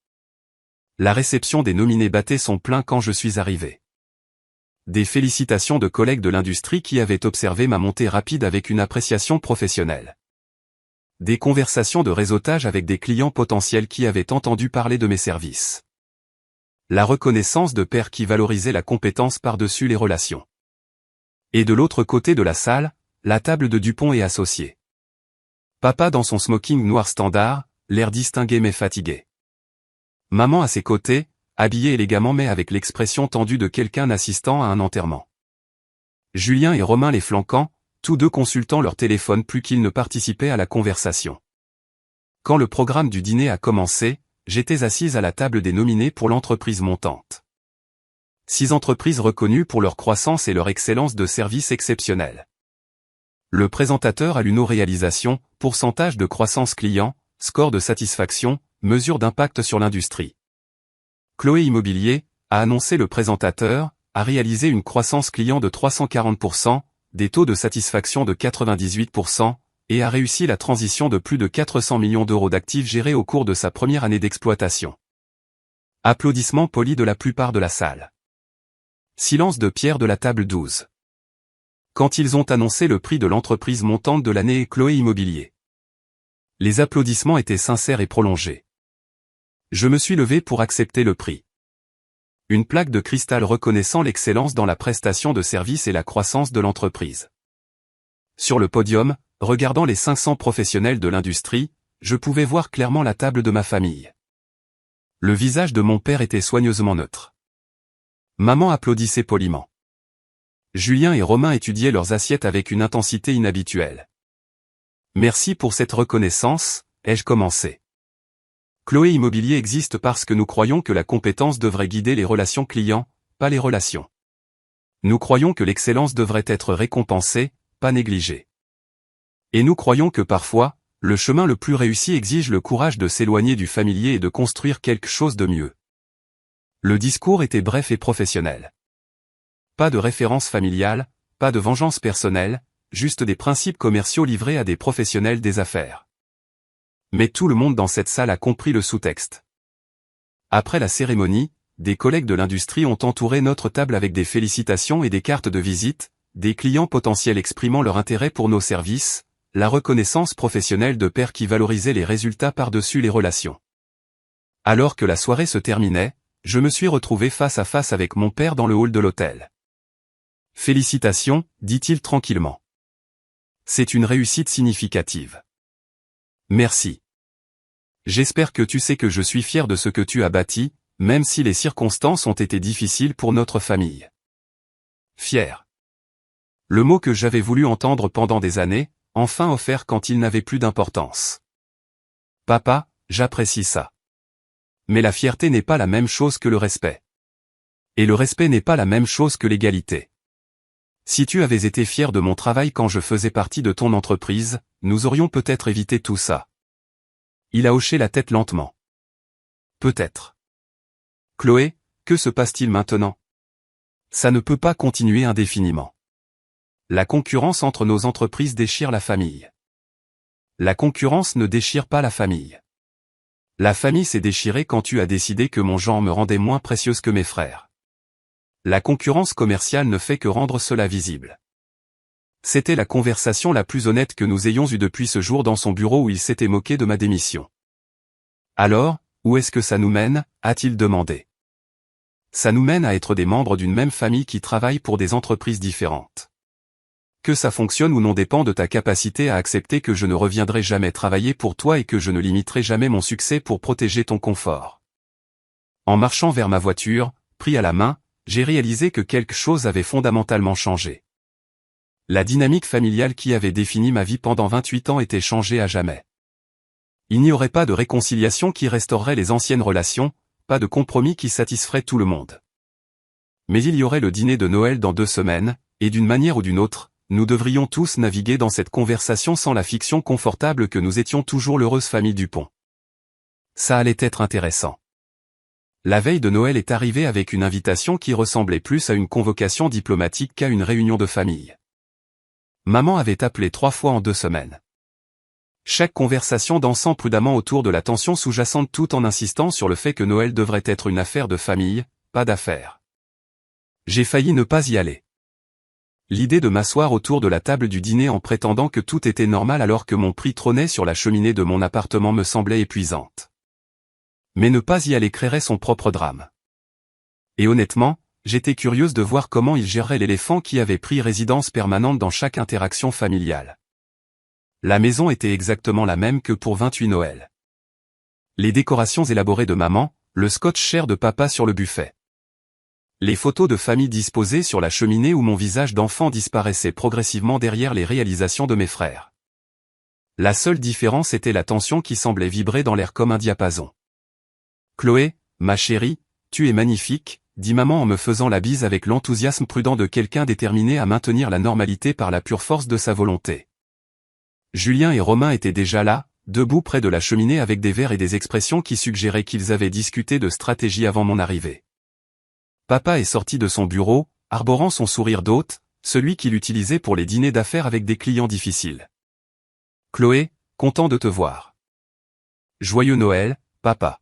La réception des nominés battait son plein quand je suis arrivé. Des félicitations de collègues de l'industrie qui avaient observé ma montée rapide avec une appréciation professionnelle. Des conversations de réseautage avec des clients potentiels qui avaient entendu parler de mes services. La reconnaissance de pairs qui valorisaient la compétence par-dessus les relations. Et de l'autre côté de la salle, la table de Dupont et Associés. Papa dans son smoking noir standard, l'air distingué mais fatigué. Maman à ses côtés, habillée élégamment mais avec l'expression tendue de quelqu'un assistant à un enterrement. Julien et Romain les flanquant, tous deux consultant leur téléphone plus qu'ils ne participaient à la conversation. Quand le programme du dîner a commencé, j'étais assise à la table des nominés pour l'entreprise montante. 6 entreprises reconnues pour leur croissance et leur excellence de service exceptionnelle. Le présentateur a lu nos réalisations, pourcentage de croissance client, score de satisfaction, mesure d'impact sur l'industrie. Chloé Immobilier, a annoncé le présentateur, a réalisé une croissance client de 340%, des taux de satisfaction de 98%, et a réussi la transition de plus de 400 millions d'euros d'actifs gérés au cours de sa première année d'exploitation. Applaudissements polis de la plupart de la salle. Silence de Pierre de la table 12. Quand ils ont annoncé le prix de l'entreprise montante de l'année Chloé Immobilier. Les applaudissements étaient sincères et prolongés. Je me suis levé pour accepter le prix. Une plaque de cristal reconnaissant l'excellence dans la prestation de service et la croissance de l'entreprise. Sur le podium, regardant les 500 professionnels de l'industrie, je pouvais voir clairement la table de ma famille. Le visage de mon père était soigneusement neutre. Maman applaudissait poliment. Julien et Romain étudiaient leurs assiettes avec une intensité inhabituelle. Merci pour cette reconnaissance, ai-je commencé. Chloé Immobilier existe parce que nous croyons que la compétence devrait guider les relations clients, pas les relations. Nous croyons que l'excellence devrait être récompensée, pas négligée. Et nous croyons que parfois, le chemin le plus réussi exige le courage de s'éloigner du familier et de construire quelque chose de mieux. Le discours était bref et professionnel. Pas de référence familiale, pas de vengeance personnelle, juste des principes commerciaux livrés à des professionnels des affaires. Mais tout le monde dans cette salle a compris le sous-texte. Après la cérémonie, des collègues de l'industrie ont entouré notre table avec des félicitations et des cartes de visite, des clients potentiels exprimant leur intérêt pour nos services, la reconnaissance professionnelle de pairs qui valorisaient les résultats par-dessus les relations. Alors que la soirée se terminait, je me suis retrouvé face à face avec mon père dans le hall de l'hôtel. Félicitations, dit-il tranquillement. C'est une réussite significative. Merci. J'espère que tu sais que je suis fier de ce que tu as bâti, même si les circonstances ont été difficiles pour notre famille. Fier. Le mot que j'avais voulu entendre pendant des années, enfin offert quand il n'avait plus d'importance. Papa, j'apprécie ça. Mais la fierté n'est pas la même chose que le respect. Et le respect n'est pas la même chose que l'égalité. Si tu avais été fier de mon travail quand je faisais partie de ton entreprise, nous aurions peut-être évité tout ça. Il a hoché la tête lentement. Peut-être. Chloé, que se passe-t-il maintenant? Ça ne peut pas continuer indéfiniment. La concurrence entre nos entreprises déchire la famille. La concurrence ne déchire pas la famille. La famille s'est déchirée quand tu as décidé que mon genre me rendait moins précieuse que mes frères. La concurrence commerciale ne fait que rendre cela visible. C'était la conversation la plus honnête que nous ayons eue depuis ce jour dans son bureau où il s'était moqué de ma démission. Alors, où est-ce que ça nous mène, a-t-il demandé. Ça nous mène à être des membres d'une même famille qui travaillent pour des entreprises différentes. Que ça fonctionne ou non dépend de ta capacité à accepter que je ne reviendrai jamais travailler pour toi et que je ne limiterai jamais mon succès pour protéger ton confort. En marchant vers ma voiture, pris à la main, j'ai réalisé que quelque chose avait fondamentalement changé. La dynamique familiale qui avait défini ma vie pendant 28 ans était changée à jamais. Il n'y aurait pas de réconciliation qui restaurerait les anciennes relations, pas de compromis qui satisferait tout le monde. Mais il y aurait le dîner de Noël dans 2 semaines, et d'une manière ou d'une autre, nous devrions tous naviguer dans cette conversation sans la fiction confortable que nous étions toujours l'heureuse famille Dupont. Ça allait être intéressant. La veille de Noël est arrivée avec une invitation qui ressemblait plus à une convocation diplomatique qu'à une réunion de famille. Maman avait appelé 3 fois en 2 semaines. Chaque conversation dansant prudemment autour de la tension sous-jacente tout en insistant sur le fait que Noël devrait être une affaire de famille, pas d'affaires. J'ai failli ne pas y aller. L'idée de m'asseoir autour de la table du dîner en prétendant que tout était normal alors que mon prix trônait sur la cheminée de mon appartement me semblait épuisante. Mais ne pas y aller créerait son propre drame. Et honnêtement, j'étais curieuse de voir comment il gérerait l'éléphant qui avait pris résidence permanente dans chaque interaction familiale. La maison était exactement la même que pour 28 Noël. Les décorations élaborées de maman, le scotch cher de papa sur le buffet. Les photos de famille disposées sur la cheminée où mon visage d'enfant disparaissait progressivement derrière les réalisations de mes frères. La seule différence était la tension qui semblait vibrer dans l'air comme un diapason. Chloé, ma chérie, tu es magnifique, dit maman en me faisant la bise avec l'enthousiasme prudent de quelqu'un déterminé à maintenir la normalité par la pure force de sa volonté. Julien et Romain étaient déjà là, debout près de la cheminée avec des verres et des expressions qui suggéraient qu'ils avaient discuté de stratégie avant mon arrivée. Papa est sorti de son bureau, arborant son sourire d'hôte, celui qu'il utilisait pour les dîners d'affaires avec des clients difficiles. Chloé, content de te voir. Joyeux Noël, papa.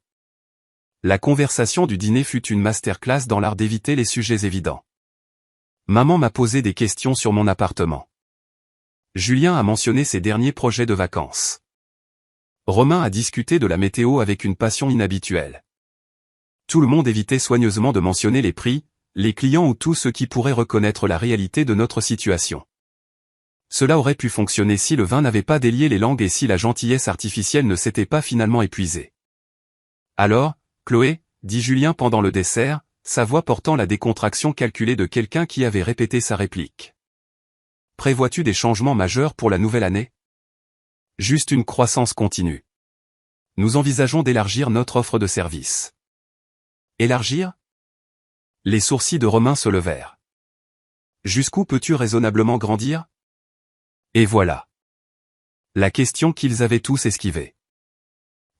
La conversation du dîner fut une masterclass dans l'art d'éviter les sujets évidents. Maman m'a posé des questions sur mon appartement. Julien a mentionné ses derniers projets de vacances. Romain a discuté de la météo avec une passion inhabituelle. Tout le monde évitait soigneusement de mentionner les prix, les clients ou tous ceux qui pourraient reconnaître la réalité de notre situation. Cela aurait pu fonctionner si le vin n'avait pas délié les langues et si la gentillesse artificielle ne s'était pas finalement épuisée. Alors, Chloé, dit Julien pendant le dessert, sa voix portant la décontraction calculée de quelqu'un qui avait répété sa réplique. Prévois-tu des changements majeurs pour la nouvelle année? Juste une croissance continue. Nous envisageons d'élargir notre offre de service. Élargir? Les sourcils de Romain se levèrent. Jusqu'où peux-tu raisonnablement grandir? Et voilà. La question qu'ils avaient tous esquivée.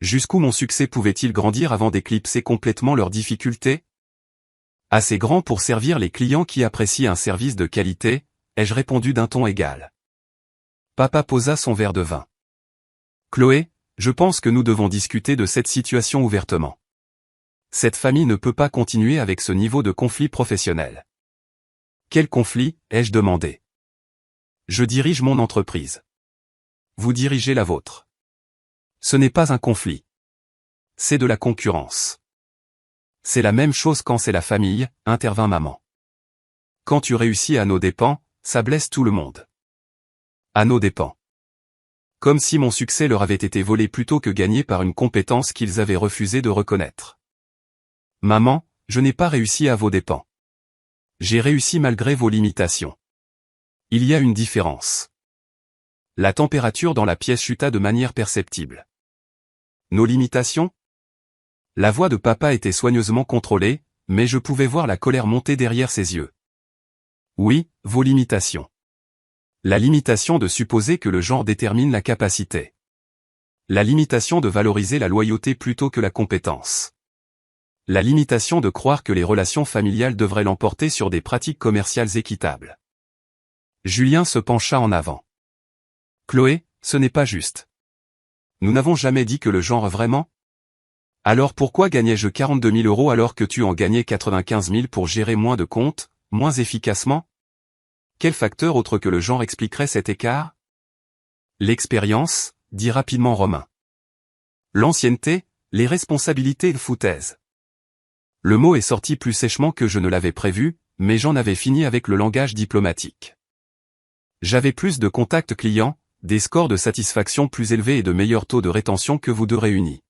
Jusqu'où mon succès pouvait-il grandir avant d'éclipser complètement leurs difficultés? Assez grand pour servir les clients qui apprécient un service de qualité, ai-je répondu d'un ton égal. Papa posa son verre de vin. Chloé, je pense que nous devons discuter de cette situation ouvertement. Cette famille ne peut pas continuer avec ce niveau de conflit professionnel. Quel conflit, ai-je demandé. Je dirige mon entreprise. Vous dirigez la vôtre. Ce n'est pas un conflit. C'est de la concurrence. C'est la même chose quand c'est la famille, intervint maman. Quand tu réussis à nos dépens, ça blesse tout le monde. À nos dépens. Comme si mon succès leur avait été volé plutôt que gagné par une compétence qu'ils avaient refusé de reconnaître. Maman, je n'ai pas réussi à vos dépens. J'ai réussi malgré vos limitations. Il y a une différence. La température dans la pièce chuta de manière perceptible. Nos limitations? La voix de papa était soigneusement contrôlée, mais je pouvais voir la colère monter derrière ses yeux. Oui, vos limitations. La limitation de supposer que le genre détermine la capacité. La limitation de valoriser la loyauté plutôt que la compétence. La limitation de croire que les relations familiales devraient l'emporter sur des pratiques commerciales équitables. Julien se pencha en avant. Chloé, ce n'est pas juste. Nous n'avons jamais dit que le genre vraiment. Alors pourquoi gagnais-je 42 000 € alors que tu en gagnais 95 000 pour gérer moins de comptes, moins efficacement? Quel facteur autre que le genre expliquerait cet écart? L'expérience, dit rapidement Romain. L'ancienneté, les responsabilités et le foutaise. Le mot est sorti plus sèchement que je ne l'avais prévu, mais j'en avais fini avec le langage diplomatique. J'avais plus de contacts clients, des scores de satisfaction plus élevés et de meilleurs taux de rétention que vous deux réunis.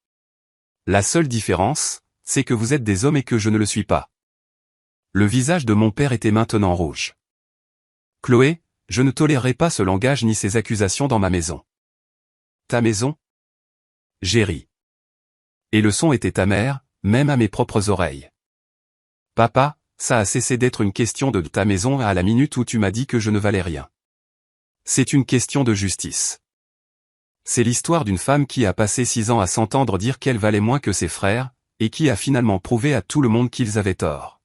La seule différence, c'est que vous êtes des hommes et que je ne le suis pas. Le visage de mon père était maintenant rouge. Chloé, je ne tolérerai pas ce langage ni ces accusations dans ma maison. Ta maison? J'ai ri. Et le son était amer, même à mes propres oreilles. Papa, ça a cessé d'être une question de ta maison à la minute où tu m'as dit que je ne valais rien. C'est une question de justice. C'est l'histoire d'une femme qui a passé 6 ans à s'entendre dire qu'elle valait moins que ses frères, et qui a finalement prouvé à tout le monde qu'ils avaient tort.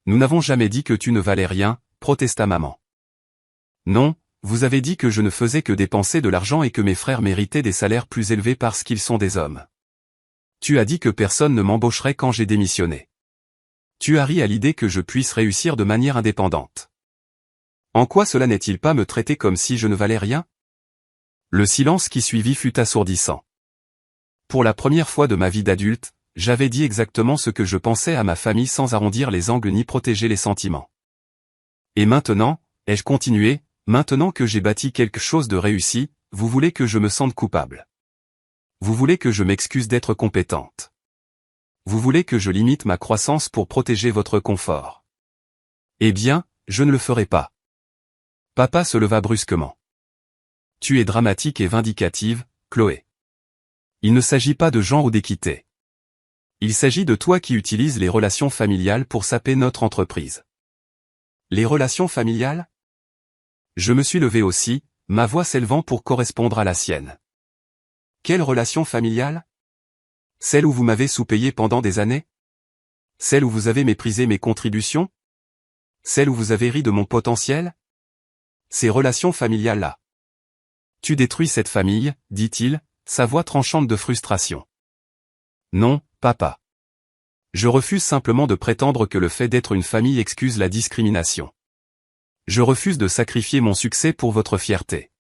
Nous n'avons jamais dit que tu ne valais rien, protesta maman. Non, vous avez dit que je ne faisais que dépenser de l'argent et que mes frères méritaient des salaires plus élevés parce qu'ils sont des hommes. Tu as dit que personne ne m'embaucherait quand j'ai démissionné. Tu as ri à l'idée que je puisse réussir de manière indépendante. En quoi cela n'est-il pas me traiter comme si je ne valais rien? Le silence qui suivit fut assourdissant. Pour la première fois de ma vie d'adulte, j'avais dit exactement ce que je pensais à ma famille sans arrondir les angles ni protéger les sentiments. Et maintenant, ai-je continué, maintenant que j'ai bâti quelque chose de réussi, vous voulez que je me sente coupable. Vous voulez que je m'excuse d'être compétente. Vous voulez que je limite ma croissance pour protéger votre confort. Eh bien, je ne le ferai pas. Papa se leva brusquement. Tu es dramatique et vindicative, Chloé. Il ne s'agit pas de genre ou d'équité. Il s'agit de toi qui utilises les relations familiales pour saper notre entreprise. Les relations familiales? Je me suis levé aussi, ma voix s'élevant pour correspondre à la sienne. Quelle relation familiale? Celle où vous m'avez sous-payé pendant des années? Celle où vous avez méprisé mes contributions? Celle où vous avez ri de mon potentiel? Ces relations familiales-là. Tu détruis cette famille, dit-il, sa voix tranchante de frustration. Non, papa. Je refuse simplement de prétendre que le fait d'être une famille excuse la discrimination. Je refuse de sacrifier mon succès pour votre fierté.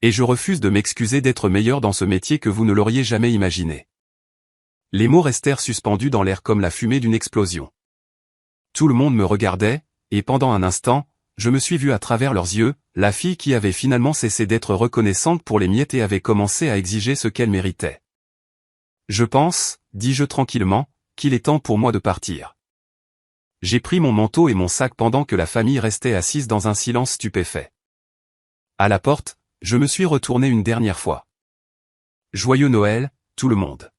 Et je refuse de m'excuser d'être meilleur dans ce métier que vous ne l'auriez jamais imaginé. Les mots restèrent suspendus dans l'air comme la fumée d'une explosion. Tout le monde me regardait, et pendant un instant, je me suis vu à travers leurs yeux, la fille qui avait finalement cessé d'être reconnaissante pour les miettes et avait commencé à exiger ce qu'elle méritait. Je pense, dis-je tranquillement, qu'il est temps pour moi de partir. J'ai pris mon manteau et mon sac pendant que la famille restait assise dans un silence stupéfait. À la porte, je me suis retourné une dernière fois. Joyeux Noël, tout le monde.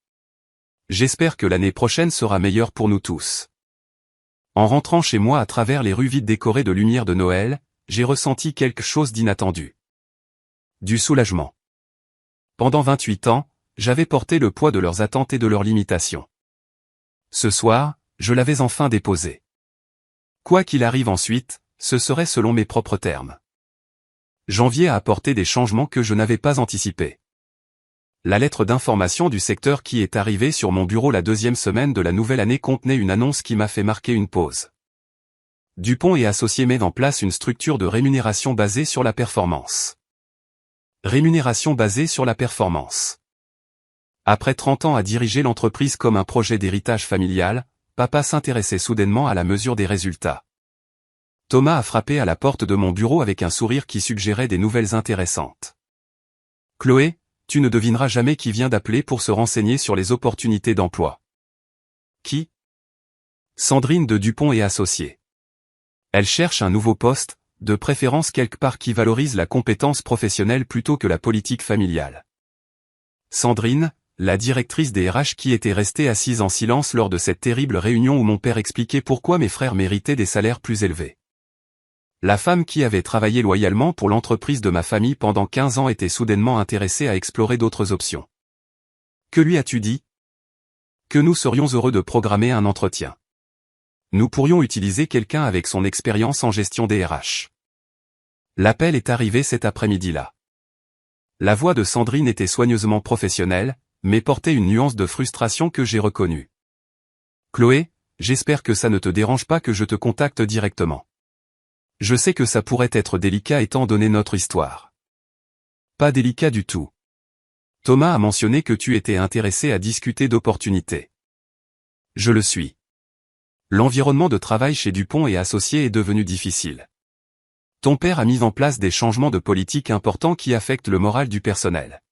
J'espère que l'année prochaine sera meilleure pour nous tous. En rentrant chez moi à travers les rues vides décorées de lumière de Noël, j'ai ressenti quelque chose d'inattendu. Du soulagement. Pendant 28 ans, j'avais porté le poids de leurs attentes et de leurs limitations. Ce soir, je l'avais enfin déposé. Quoi qu'il arrive ensuite, ce serait selon mes propres termes. Janvier a apporté des changements que je n'avais pas anticipés. La lettre d'information du secteur qui est arrivée sur mon bureau la 2e semaine de la nouvelle année contenait une annonce qui m'a fait marquer une pause. Dupont et Associés met en place une structure de rémunération basée sur la performance. Rémunération basée sur la performance. Après 30 ans à diriger l'entreprise comme un projet d'héritage familial, papa s'intéressait soudainement à la mesure des résultats. Thomas a frappé à la porte de mon bureau avec un sourire qui suggérait des nouvelles intéressantes. Chloé, tu ne devineras jamais qui vient d'appeler pour se renseigner sur les opportunités d'emploi. Qui? Sandrine de Dupont et Associés. Elle cherche un nouveau poste, de préférence quelque part qui valorise la compétence professionnelle plutôt que la politique familiale. Sandrine, la directrice des RH qui était restée assise en silence lors de cette terrible réunion où mon père expliquait pourquoi mes frères méritaient des salaires plus élevés. La femme qui avait travaillé loyalement pour l'entreprise de ma famille pendant 15 ans était soudainement intéressée à explorer d'autres options. Que lui as-tu dit? Que nous serions heureux de programmer un entretien. Nous pourrions utiliser quelqu'un avec son expérience en gestion des RH. L'appel est arrivé cet après-midi-là. La voix de Sandrine était soigneusement professionnelle, mais portait une nuance de frustration que j'ai reconnue. Chloé, j'espère que ça ne te dérange pas que je te contacte directement. Je sais que ça pourrait être délicat étant donné notre histoire. Pas délicat du tout. Thomas a mentionné que tu étais intéressé à discuter d'opportunités. Je le suis. L'environnement de travail chez Dupont et Associés est devenu difficile. Ton père a mis en place des changements de politique importants qui affectent le moral du personnel.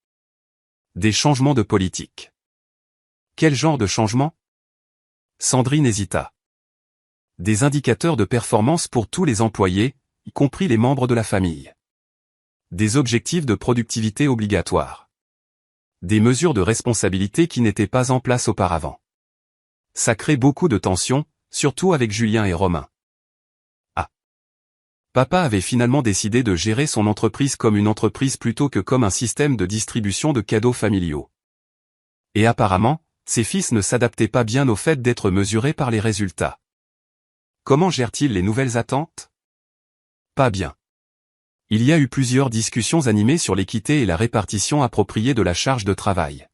Des changements de politique. Quel genre de changement? Sandrine hésita. Des indicateurs de performance pour tous les employés, y compris les membres de la famille. Des objectifs de productivité obligatoires. Des mesures de responsabilité qui n'étaient pas en place auparavant. Ça crée beaucoup de tensions, surtout avec Julien et Romain. Papa avait finalement décidé de gérer son entreprise comme une entreprise plutôt que comme un système de distribution de cadeaux familiaux. Et apparemment, ses fils ne s'adaptaient pas bien au fait d'être mesurés par les résultats. Comment gère-t-il les nouvelles attentes? Pas bien. Il y a eu plusieurs discussions animées sur l'équité et la répartition appropriée de la charge de travail.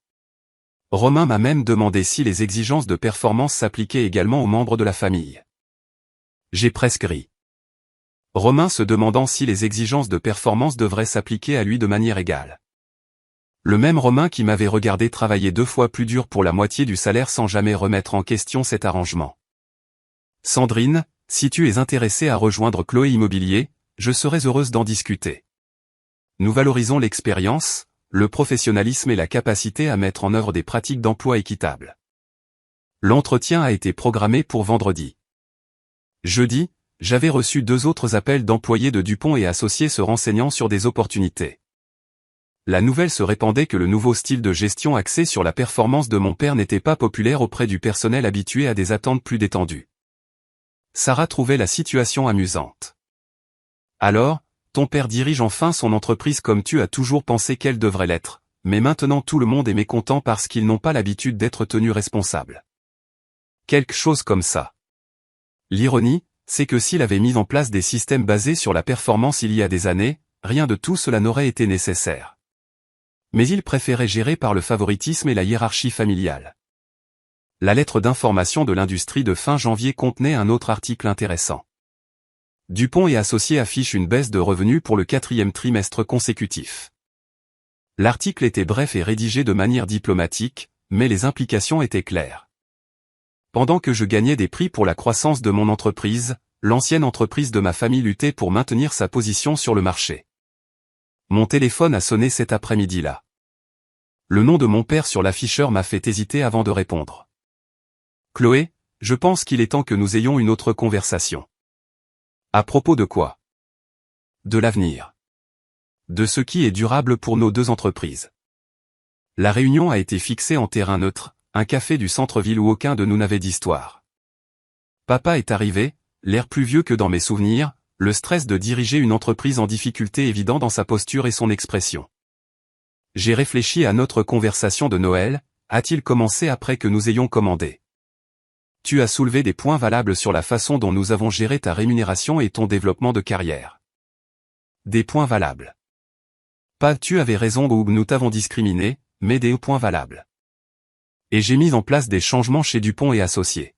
Romain m'a même demandé si les exigences de performance s'appliquaient également aux membres de la famille. J'ai presque ri. Romain se demandant si les exigences de performance devraient s'appliquer à lui de manière égale. Le même Romain qui m'avait regardé travailler 2 fois plus dur pour la moitié du salaire sans jamais remettre en question cet arrangement. Sandrine, si tu es intéressée à rejoindre Chloé Immobilier, je serais heureuse d'en discuter. Nous valorisons l'expérience, le professionnalisme et la capacité à mettre en œuvre des pratiques d'emploi équitables. L'entretien a été programmé pour vendredi. Jeudi, j'avais reçu 2 autres appels d'employés de Dupont et Associés se renseignant sur des opportunités. La nouvelle se répandait que le nouveau style de gestion axé sur la performance de mon père n'était pas populaire auprès du personnel habitué à des attentes plus détendues. Sarah trouvait la situation amusante. Alors, ton père dirige enfin son entreprise comme tu as toujours pensé qu'elle devrait l'être, mais maintenant tout le monde est mécontent parce qu'ils n'ont pas l'habitude d'être tenus responsables. Quelque chose comme ça. L'ironie, c'est que s'il avait mis en place des systèmes basés sur la performance il y a des années, rien de tout cela n'aurait été nécessaire. Mais il préférait gérer par le favoritisme et la hiérarchie familiale. La lettre d'information de l'industrie de fin janvier contenait un autre article intéressant. Dupont et Associés affichent une baisse de revenus pour le 4e trimestre consécutif. L'article était bref et rédigé de manière diplomatique, mais les implications étaient claires. Pendant que je gagnais des prix pour la croissance de mon entreprise, l'ancienne entreprise de ma famille luttait pour maintenir sa position sur le marché. Mon téléphone a sonné cet après-midi-là. Le nom de mon père sur l'afficheur m'a fait hésiter avant de répondre. Chloé, je pense qu'il est temps que nous ayons une autre conversation. À propos de quoi? De l'avenir. De ce qui est durable pour nos 2 entreprises. La réunion a été fixée en terrain neutre, un café du centre-ville où aucun de nous n'avait d'histoire. Papa est arrivé, l'air plus vieux que dans mes souvenirs, le stress de diriger une entreprise en difficulté évident dans sa posture et son expression. J'ai réfléchi à notre conversation de Noël, a-t-il commencé après que nous ayons commandé? Tu as soulevé des points valables sur la façon dont nous avons géré ta rémunération et ton développement de carrière. Des points valables. Pas tu avais raison ou nous t'avons discriminé, mais des points valables. Et j'ai mis en place des changements chez Dupont et Associés.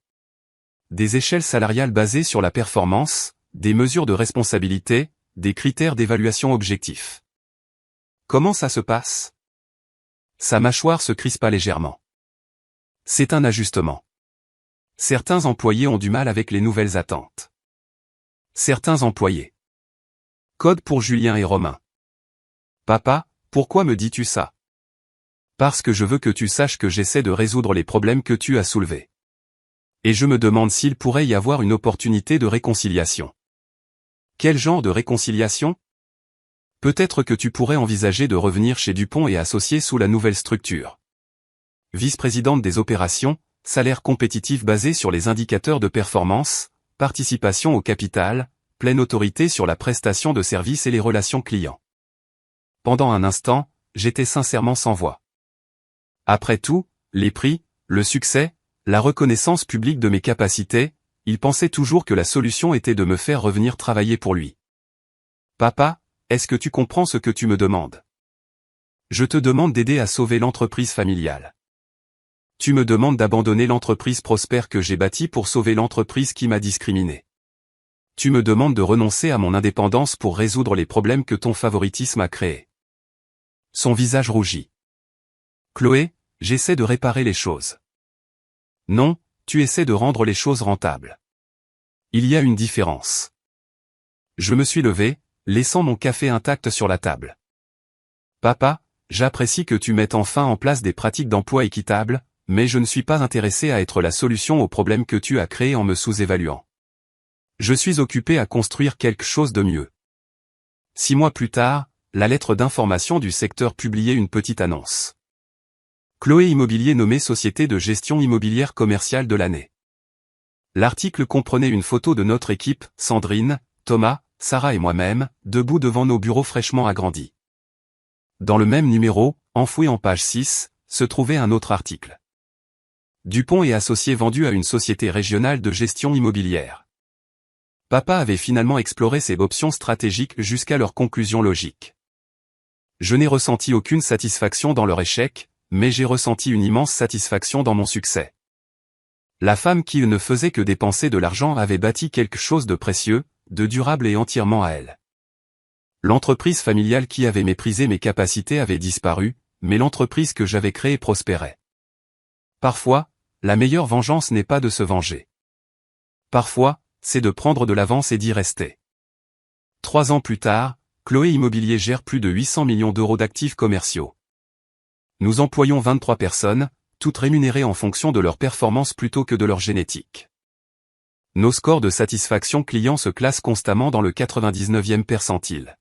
Des échelles salariales basées sur la performance, des mesures de responsabilité, des critères d'évaluation objectifs. Comment ça se passe? Sa mâchoire se crispa légèrement. C'est un ajustement. Certains employés ont du mal avec les nouvelles attentes. Certains employés. Code pour Julien et Romain. Papa, pourquoi me dis-tu ça? Parce que je veux que tu saches que j'essaie de résoudre les problèmes que tu as soulevés. Et je me demande s'il pourrait y avoir une opportunité de réconciliation. Quel genre de réconciliation? Peut-être que tu pourrais envisager de revenir chez Dupont et Associés sous la nouvelle structure. Vice-présidente des opérations, salaire compétitif basé sur les indicateurs de performance, participation au capital, pleine autorité sur la prestation de services et les relations clients. Pendant un instant, j'étais sincèrement sans voix. Après tout, les prix, le succès, la reconnaissance publique de mes capacités, il pensait toujours que la solution était de me faire revenir travailler pour lui. Papa, est-ce que tu comprends ce que tu me demandes? Je te demande d'aider à sauver l'entreprise familiale. Tu me demandes d'abandonner l'entreprise prospère que j'ai bâtie pour sauver l'entreprise qui m'a discriminé. Tu me demandes de renoncer à mon indépendance pour résoudre les problèmes que ton favoritisme a créés. Son visage rougit. Chloé, j'essaie de réparer les choses. Non, tu essaies de rendre les choses rentables. Il y a une différence. Je me suis levé, laissant mon café intact sur la table. Papa, j'apprécie que tu mettes enfin en place des pratiques d'emploi équitables, mais je ne suis pas intéressé à être la solution aux problèmes que tu as créés en me sous-évaluant. Je suis occupé à construire quelque chose de mieux. 6 mois plus tard, la lettre d'information du secteur publiait une petite annonce. Chloé Immobilier nommée Société de gestion immobilière commerciale de l'année. L'article comprenait une photo de notre équipe, Sandrine, Thomas, Sarah et moi-même, debout devant nos bureaux fraîchement agrandis. Dans le même numéro, enfoui en page 6, se trouvait un autre article. Dupont et Associés vendus à une société régionale de gestion immobilière. Papa avait finalement exploré ces options stratégiques jusqu'à leur conclusion logique. Je n'ai ressenti aucune satisfaction dans leur échec, mais j'ai ressenti une immense satisfaction dans mon succès. La femme qui ne faisait que dépenser de l'argent avait bâti quelque chose de précieux, de durable et entièrement à elle. L'entreprise familiale qui avait méprisé mes capacités avait disparu, mais l'entreprise que j'avais créée prospérait. Parfois, la meilleure vengeance n'est pas de se venger. Parfois, c'est de prendre de l'avance et d'y rester. 3 ans plus tard, Chloé Immobilier gère plus de 800 millions d'euros d'actifs commerciaux. Nous employons 23 personnes, toutes rémunérées en fonction de leur performance plutôt que de leur génétique. Nos scores de satisfaction client se classent constamment dans le 99e percentile.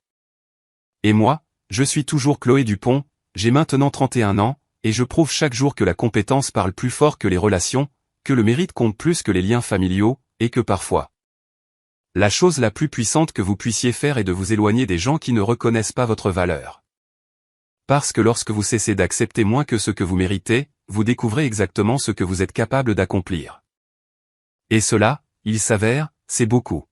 Et moi, je suis toujours Chloé Dupont, j'ai maintenant 31 ans, et je prouve chaque jour que la compétence parle plus fort que les relations, que le mérite compte plus que les liens familiaux, et que parfois, la chose la plus puissante que vous puissiez faire est de vous éloigner des gens qui ne reconnaissent pas votre valeur. Parce que lorsque vous cessez d'accepter moins que ce que vous méritez, vous découvrez exactement ce que vous êtes capable d'accomplir. Et cela, il s'avère, c'est beaucoup.